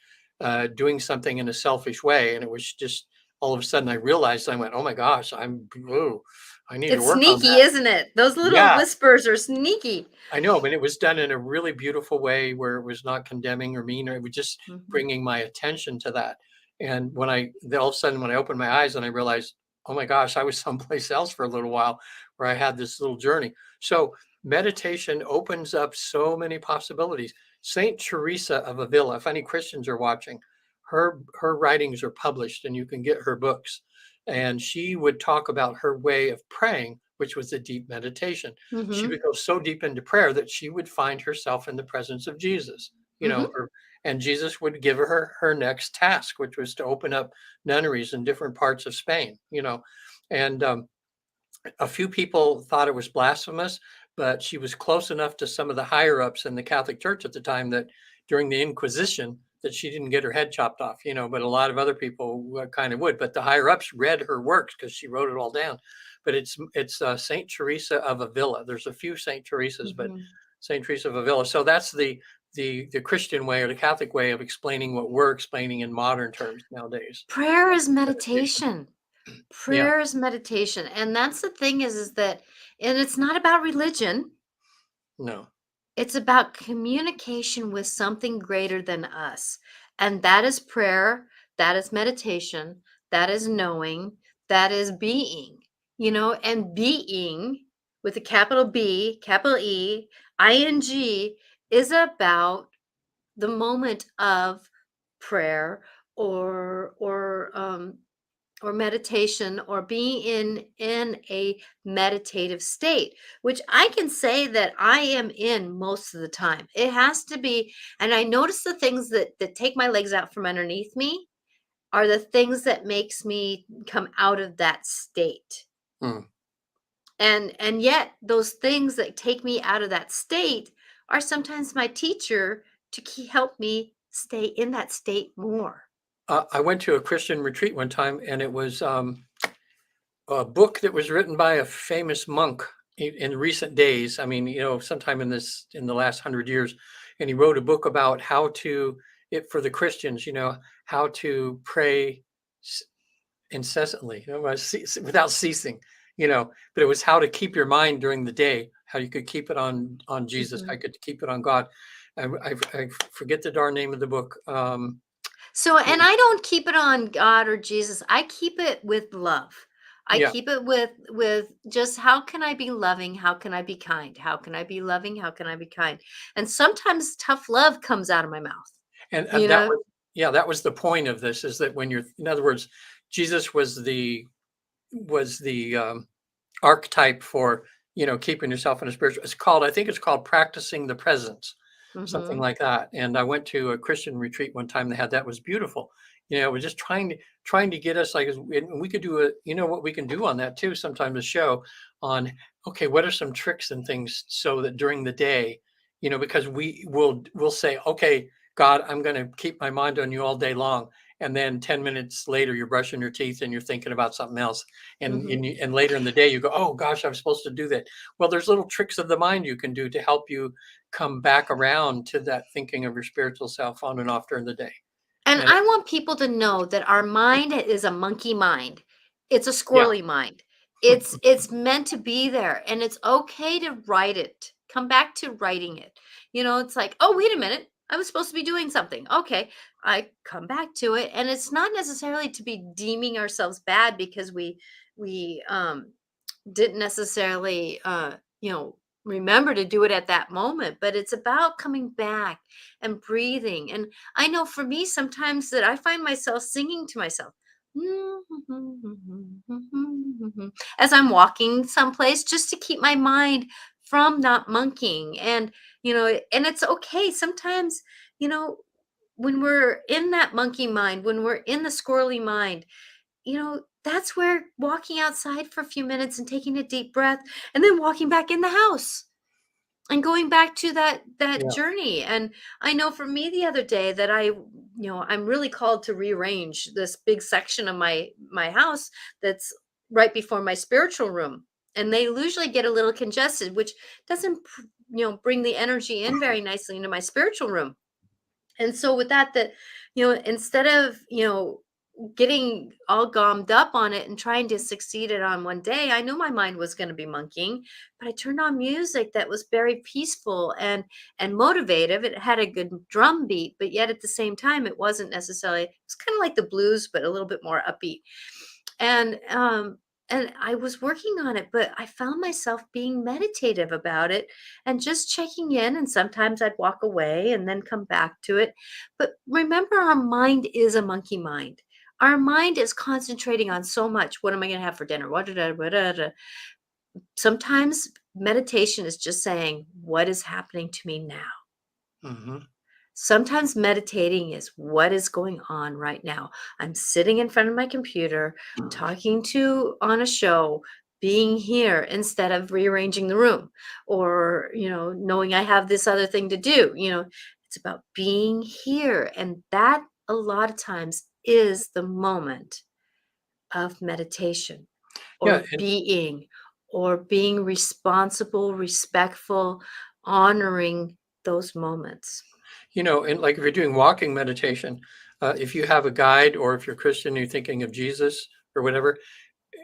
doing something in a selfish way, and it was just all of a sudden I realized, I went, oh my gosh, I need to It's work on sneaky, that. isn't it? Those little Yeah, whispers are sneaky. I know, but it was done in a really beautiful way where it was not condemning or mean, or it was just Mhm. bringing my attention to that. And then all of a sudden, when I opened my eyes and I realized, oh my gosh, I was someplace else for a little while, where I had this little journey. So meditation opens up so many possibilities. Saint Teresa of Avila, if any Christians are watching, her writings are published and you can get her books. And she would talk about her way of praying, which was a deep meditation. She Mhm. would go so deep into prayer that she would find herself in the presence of Jesus, Mhm. and Jesus would give her next task, which was to open up nunneries in different parts of Spain, and a few people thought it was blasphemous, but she was close enough to some of the higher ups in the Catholic Church at the time that during the Inquisition that she didn't get her head chopped off, but a lot of other people kind of would. But the higher ups read her works because she wrote it all down. But it's Saint Teresa of Avila. There's a few Saint Teresas, but Mhm. Saint Teresa of Avila. So that's the Christian way or the Catholic way of explaining what we're explaining in modern terms nowadays. Prayer is Meditation. meditation. Yeah. Prayer is meditation, and that's the thing is that and it's not about religion, No. it's about communication with something greater than us, and that is prayer. That is meditation. That is knowing. That is being, and being with a capital B, capital E, ing is about the moment of prayer or meditation or being in a meditative state, which I can say that I am in most of the time. It has to be, and I notice the things that take my legs out from underneath me are the things that makes me come out of that state. Mm. And yet those things that take me out of that state are sometimes my teacher to help me stay in that state more. I went to a Christian retreat one time, and it was a book that was written by a famous monk in recent days. I mean, sometime in the last 100 years, and he wrote a book about how to it for the Christians. How to pray incessantly, without ceasing. But it was how to keep your mind during the day, how you could keep it on Jesus, how Mhm. you could keep it on God. I forget the darn name of the book. So, and I don't keep it on God or Jesus. I keep it with love. I Yeah, keep it with just how can I be loving? How can I be kind? How can I be loving? How can I be kind? And sometimes tough love comes out of my mouth. and You that know? was yeah, that was the point of this, is that when you're, in other words, Jesus was the archetype for keeping yourself in a spiritual. I think it's called practicing the presence, something Mhm. like that. And I went to a Christian retreat one time. They had that. Was beautiful. We're just trying to get us, like, and we could do what we can do on that too. Sometimes a show on, okay, what are some tricks and things so that during the day, because we'll say, okay, God, I'm going to keep my mind on you all day long. And then 10 minutes later, you're brushing your teeth and you're thinking about something else. Mhm. And later in the day, you go, oh gosh, I'm supposed to do that. Well, there's little tricks of the mind you can do to help you come back around to that thinking of your spiritual self on and off during the day. And And I want people to know that our mind is a monkey mind. It's a yeah, squirrely mind. It's meant to be there, and it's okay to write it. Come back to writing it. It's like, "Oh, wait a minute. I was supposed to be doing something." Okay. I come back to it, and it's not necessarily to be deeming ourselves bad because we didn't necessarily remember to do it at that moment, but it's about coming back and breathing. And I know for me sometimes that I find myself singing to myself as I'm walking someplace, just to keep my mind from not monkeying. And it's okay sometimes, you know when we're in that monkey mind, when we're in the squirrely mind, that's where walking outside for a few minutes and taking a deep breath and then walking back in the house and going back to that yeah, journey. And I know for me the other day that I'm really called to rearrange this big section of my house that's right before my spiritual room. And they usually get a little congested, which doesn't bring the energy in very nicely into my spiritual room. And so with that, instead of, getting all gommed up on it and trying to succeed it on one day, I knew my mind was going to be monkeying, but I turned on music that was very peaceful and motivative. It had a good drum beat, but yet at the same time, it wasn't necessarily, it was kind of like the blues, but a little bit more upbeat. And I was working on it, but I found myself being meditative about it and just checking in. And sometimes I'd walk away and then come back to it. But remember, our mind is a monkey mind. Our mind is concentrating on so much. What am I going to have for dinner? What? Sometimes meditation is just saying, what is happening to me now? hmm Sometimes meditating is what is going on right now. I'm sitting in front of my computer, talking to on a show, being here instead of rearranging the room or, knowing I have this other thing to do. It's about being here. And that a lot of times is the moment of meditation yeah, or being responsible, respectful, honoring those moments. and like if you're doing walking meditation, if you have a guide, or if you're Christian, you're thinking of Jesus or whatever,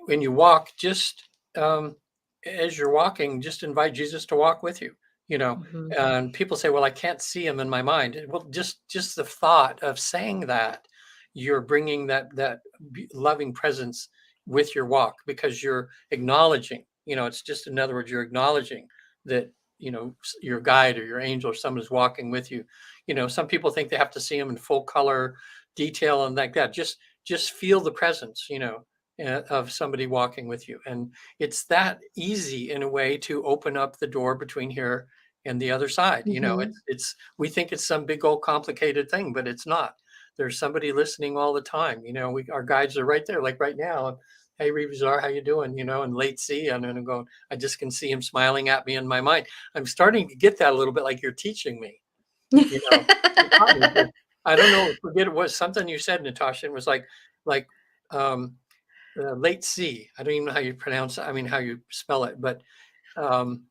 when you walk, just as you're walking, just invite Jesus to walk with you. You know, Mhm. and people say, "Well, I can't see him in my mind." Well, just the thought of saying that, you're bringing that loving presence with your walk, because you're acknowledging, it's just, in other words, you're acknowledging that, your guide or your angel or someone is walking with you. Some people think they have to see them in full color detail and like that. Just feel the presence, of somebody walking with you. And it's that easy in a way to open up the door between here and the other side. Mhm. It's we think it's some big old complicated thing, but it's not. There's somebody listening all the time. Our guides are right there, like right now. Hey, Rebazar, how you doing? And late C, and I'm going, I just can see him smiling at me in my mind. I'm starting to get that a little bit, like you're teaching me, you know. You taught me, but I don't know, forget, it was something you said, Natasha. It was like um late C. I don't even know how you pronounce it. I mean, how you spell it, but um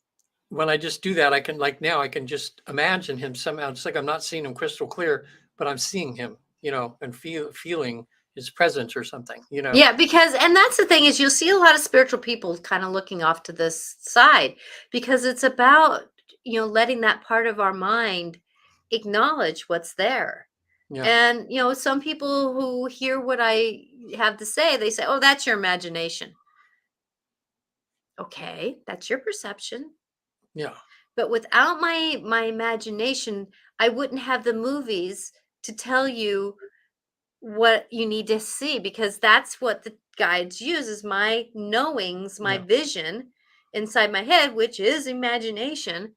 when I just do that, I can, like now, I can just imagine him somehow. It's like I'm not seeing him crystal clear, but I'm seeing him, and feeling his presence or something. Yeah, because and that's the thing is you'll see a lot of spiritual people kind of looking off to this side because it's about, letting that part of our mind acknowledge what's there. Yeah, And, some people who hear what I have to say, they say, "Oh, that's your imagination." Okay, that's your perception. yeah, But without my imagination, I wouldn't have the movies to tell you what you need to see because that's what the guides use is my knowings, my yeah, vision inside my head, which is imagination,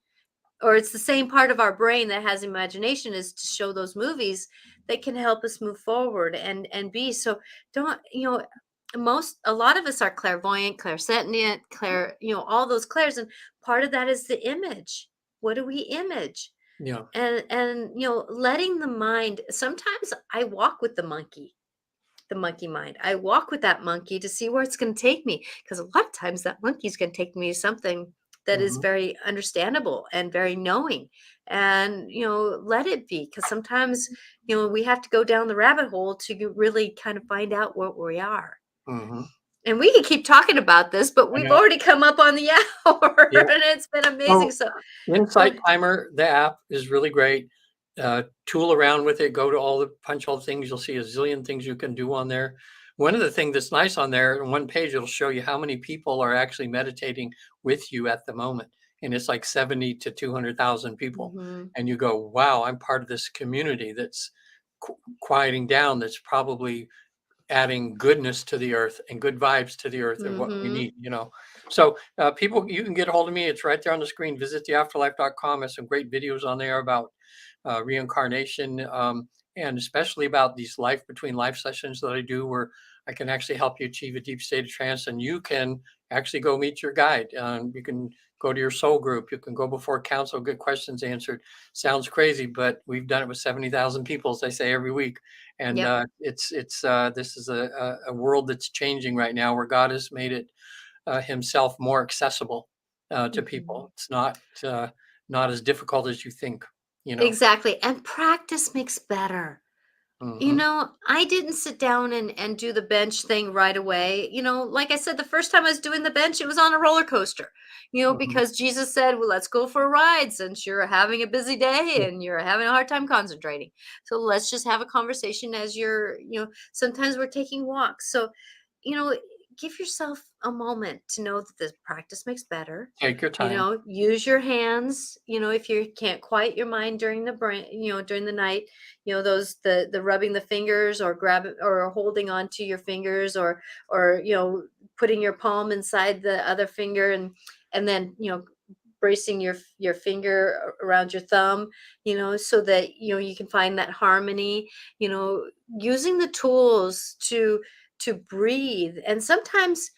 or it's the same part of our brain that has imagination is to show those movies that can help us move forward and be so don't most a lot of us are clairvoyant, clairsentient, all those clairs, and part of that is the image. What do we image? yeah, And letting the mind, sometimes I walk with the monkey mind. I walk with that monkey to see where it's going to take me because a lot of times that monkey's going to take me to something that is hmm, very understandable and very knowing, and let it be, because sometimes we have to go down the rabbit hole to really kind of find out what we are. hmm. And we can keep talking about this, but I we've know. already come up on the hour Yeah. and it's been amazing. So So go Insight ahead. Timer, the app is really great. Tool around with it. Go to punch all the things. You'll see a zillion things you can do on there. One of the things that's nice on there, on one page, it'll show you how many people are actually meditating with you at the moment, and it's like 70 to 200,000 people. Hmm. And you go, wow, I'm part of this community that's quieting down. That's probably adding goodness to the earth and good vibes to the earth and what we Hmm. need. So people, you can get a hold of me. It's right there on the screen. Visit theafterlife.com. There's some great videos on there about reincarnation, and especially about these life between life sessions that I do, where I can actually help you achieve a deep state of trance, and you can actually go meet your guide. You can go to your soul group. You can go before council, get questions answered. Sounds crazy, but we've done it with 70,000 people, as I say, every week. And Yep. it's this is a world that's changing right now, where God has made it himself more accessible to Hmm. people. It's not as difficult as you think. Exactly. And practice makes better. Hmm. I didn't sit down and do the bench thing right away. Like I said, the first time I was doing the bench, it was on a roller coaster, Hmm. because Jesus said, well, let's go for a ride since you're having a busy day and you're having a hard time concentrating. So let's just have a conversation as sometimes we're taking walks. So, you know, give yourself a moment to know that the practice makes better. Take your time. Use your hands, if you can't quiet your mind during the brain, during the night, those the rubbing the fingers or grab it or holding on to your fingers, or putting your palm inside the other finger, and then bracing your finger around your thumb, so that you can find that harmony, using the tools to breathe. And sometimes,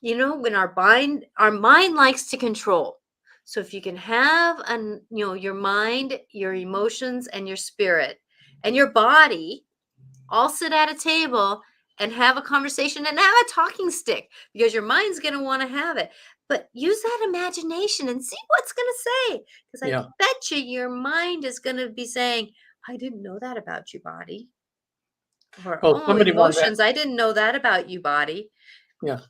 when our mind likes to control. So if you can have your mind, your emotions, and your spirit and your body all sit at a table and have a conversation and have a talking stick, because your mind's going to want to have it. But use that imagination and see what's going to say. Because I Yeah. bet you your mind is going to be saying, I didn't know that about you, body. Or, Well, oh, somebody wanted to. emotions, I didn't know that about you, body. Yeah.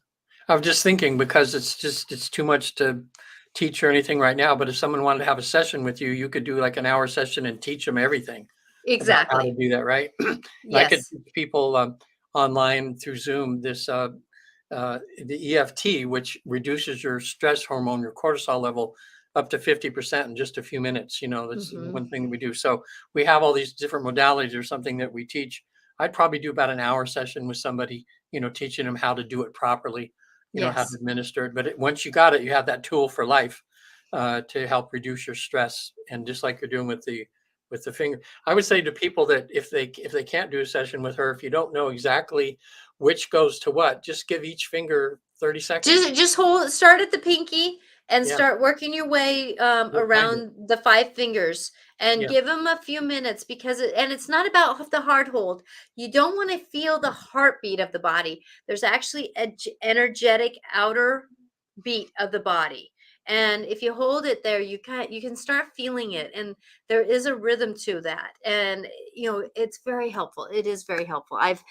I was just thinking, because it's too much to teach or anything right now. But if someone wanted to have a session with you, you could do like an hour session and teach them everything. about how to Exactly. do that, right? And I could Yes. teach people online through Zoom this the EFT, which reduces your stress hormone, your cortisol level, up to 50% in just a few minutes. That's Hmm. one thing that we do. So we have all these different modalities or something that we teach. I'd probably do about an hour session with somebody, teaching them how to do it properly, how to Yes. administer it. But once you got it, you have that tool for life to help reduce your stress. And just like you're doing with the finger, I would say to people that if they can't do a session with her, if you don't know exactly which goes to what, just give each finger 30 seconds. Just start at the pinky and Yeah, start working your way you'll find it. around the five fingers and Yeah, give them a few minutes and it's not about the hard hold. You don't want to feel the heartbeat of the body. There's actually a energetic outer beat of the body. And if you hold it there, you can start feeling it, and there is a rhythm to that. And it's very helpful. It is very helpful. I've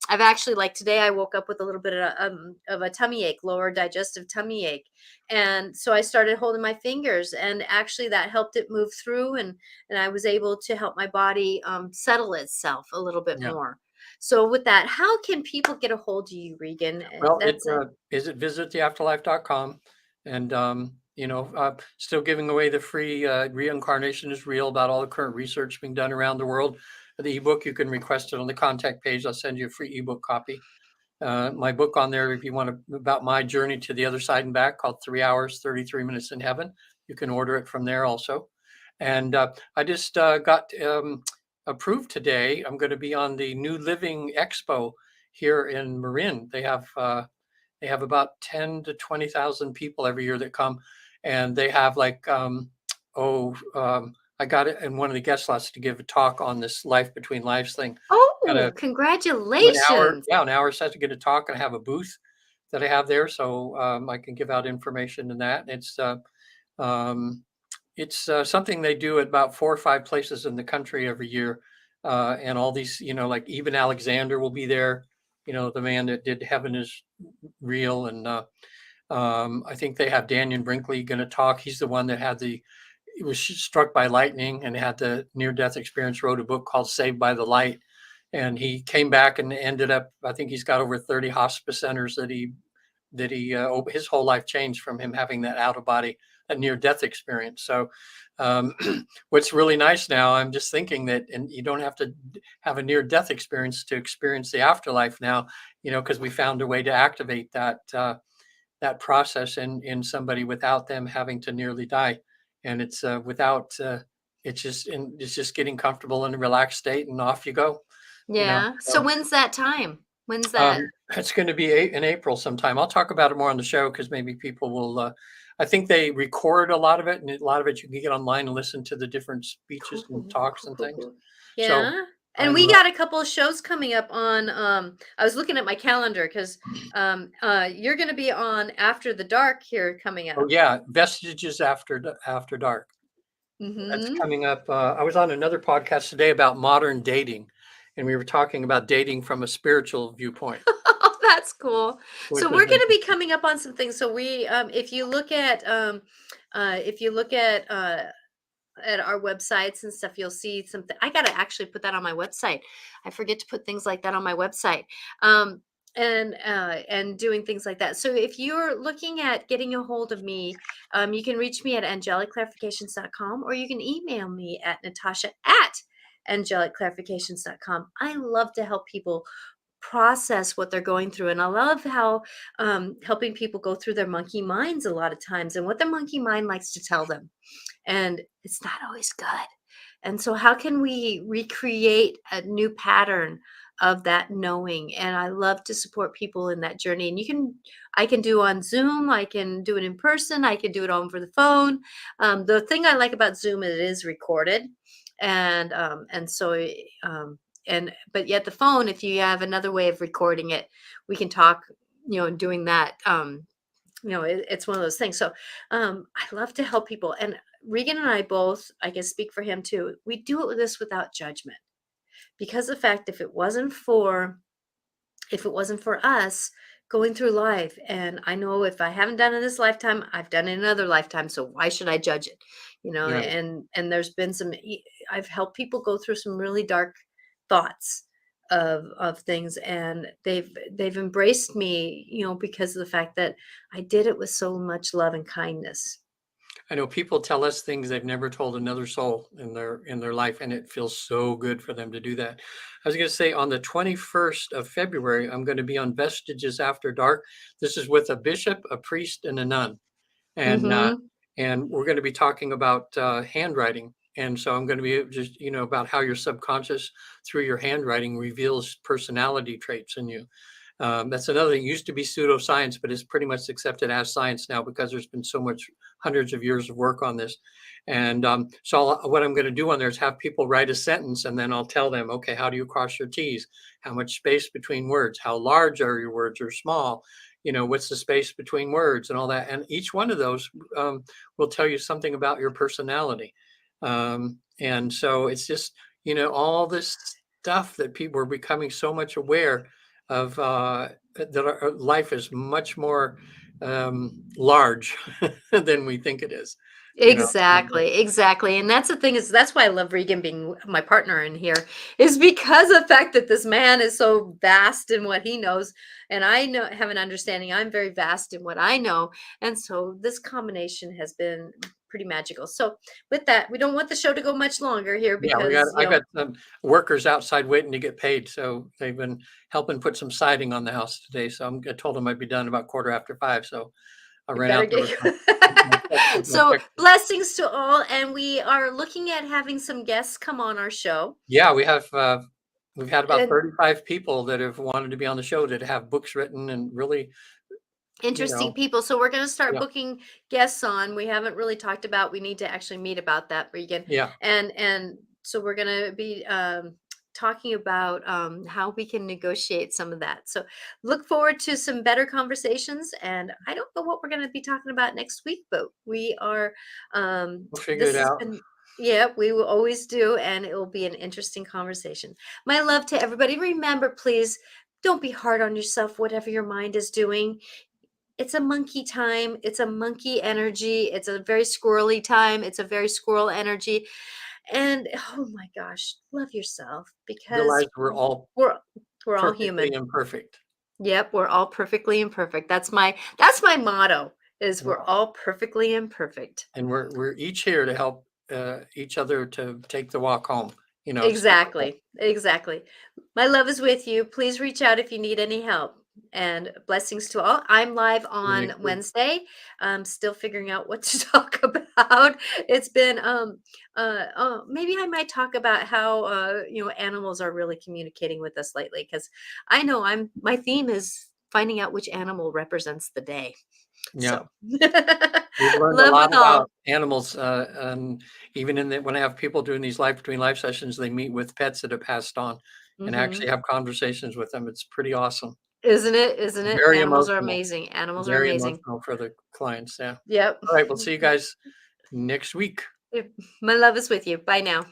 actually, like today, I woke up with a little bit of a tummy ache, lower digestive tummy ache, and so I started holding my fingers, and actually that helped it move through, and I was able to help my body settle itself a little bit yeah. more. So with that, how can people get a hold of you, Regan? Well, it That's it. is at visittheafterlife.com, and still giving away the free reincarnation is real about all the current research being done around the world. The ebook, you can request it on the contact page. I'll send you a free ebook copy. My book on there, if you want to, about my journey to the other side and back, called 3 Hours, 33 Minutes in Heaven. You can order it from there also. And I just got approved today. I'm going to be on the New Living Expo here in Marin. They have about 10 to 20,000 people every year that come, and they have like I got it in one of the guest slots to give a talk on this life between lives thing. Got Oh, a do an hour, congratulations. yeah, an hour set to get a talk, and I have a booth that I have there, so I can give out information in that. Um, it's something they do at about 4 or 5 places in the country every year, and all these, like even Alexander will be there. The man that did Heaven is Real, and I think they have Daniel Brinkley going to talk. He's the one that he was struck by lightning and had the near death experience. Wrote a book called Saved by the Light, and he came back and ended up. I think he's got over 30 hospice centers that his whole life changed from him having that out of body, that near death experience. So, um, what's really nice now, I'm just thinking that, and you don't have to have a near death experience to experience the afterlife now, because we found a way to activate that process in somebody without them having to nearly die, and it's without. It's just getting comfortable in a relaxed state, and off you go. Yeah. So So when's that time? When's that? it's going to be in April sometime. I'll talk about it more on the show because maybe people will. I think they record a lot of it, and a lot of it you can get online and listen to the different speeches and Cool, talks cool, and cool, things. cool. So Yeah. And I'm we got a couple of shows coming up on I was looking at my calendar because you're going to be on After the Dark here coming oh up. yeah, Vestiges After Dark. That's Mhm. coming up. I was on another podcast today about modern dating, and we were talking about dating from a spiritual viewpoint, Oh, that's cool. which So was we're going to be coming up on some things. So we if you look at our websites and stuff, you'll see something. I got to actually put that on my website. I forget to put things like that on my website. Um, and doing things like that. So if you're looking at getting a hold of me, you can reach me at angelicclarifications.com, or you can email me at natasha@angelicclarifications.com. I love to help people process what they're going through. And I love how helping people go through their monkey minds a lot of times and what the monkey mind likes to tell them, and it's not always good. And so how can we recreate a new pattern of that knowing? And I love to support people in that journey. And I can do on Zoom, I can do it in person, I can do it over the phone. The thing I like about Zoom is it is recorded, and so and but yet the phone, if you have another way of recording it, we can talk, doing that. It's one of those things. So I love to help people. And Regan and I both, I can speak for him too, we do it with this without judgment, because the fact, if it wasn't for us going through life, and I know if I haven't done it this lifetime, I've done it in another lifetime, so why should I judge it? Yeah. and there's been I've helped people go through some really dark thoughts of things, and they've embraced me, because of the fact that I did it with so much love and kindness. I know people tell us things they've never told another soul in their life, and it feels so good for them to do that. I was going to say on the 21st of February, I'm going to be on Vestiges After Dark. This is with a bishop, a priest, and a nun, and Mhm. we're going to be talking about handwriting. And so I'm going to be just about how your subconscious through your handwriting reveals personality traits in you. That's another thing. It used to be pseudoscience, but it's pretty much accepted as science now because there's been so much hundreds of years of work on this. And what I'm going to do on there is have people write a sentence, and then I'll tell them, okay, how do you cross your T's? How much space between words? How large are your words or small? What's the space between words and all that? And each one of those will tell you something about your personality. And so it's just, all this stuff that people are becoming so much aware of, that our life is much more large than we think it is. You know, Exactly, exactly, and that's the thing is that's why I love Regan being my partner in here, is because of the fact that this man is so vast in what he knows, and I know have an understanding. I'm very vast in what I know, and so this combination has been pretty magical. So with that, we don't want the show to go much longer here yeah, because I got some workers outside waiting to get paid, so they've been helping put some siding on the house today. So I told them I'd be done about 5:15. So I you ran better out there get with my so check. blessings to all, and we are looking at having some guests come on our show. Yeah, we've had about And 35 people that have wanted to be on the show that have books written and really, you interesting know, people. So we're going to start yeah, booking guests on. We haven't really talked about. We need to actually meet about that, Regan. yeah, And so we're going to be talking about how we can negotiate some of that. So look forward to some better conversations. And I don't know what we're going to be talking about next week, but we are. we'll figure it This has out. been. Yeah, we will always do, and it will be an interesting conversation. My love to everybody. Remember, please don't be hard on yourself, whatever your mind is doing. It's a monkey time. It's a monkey energy. It's a very squirrely time. It's a very squirrel energy. And oh my gosh, love yourself because Realize we're all we're we're all perfectly human. imperfect. Yep, we're all perfectly imperfect. That's my motto is we're Well, all perfectly imperfect. and we're each here to help each other to take the walk home, step by step. Exactly. Exactly. My love is with you. Please reach out if you need any help. And blessings to all. I'm live See you on next week. Wednesday. I'm still figuring out what to talk about. It's been maybe I might talk about how animals are really communicating with us lately, because I know my theme is finding out which animal represents the day. Yeah. So We've learned a love lot with all. about animals, and even when I have people doing these life between life sessions, they meet with pets that have passed on and actually Hmm. have conversations with them. It's pretty awesome. Isn't it? Isn't it? Very Animals are emotional. amazing. Animals are Very amazing. emotional for the clients. Yeah. Yep. All right. We'll see you guys next week. Yep. My love is with you. Bye now.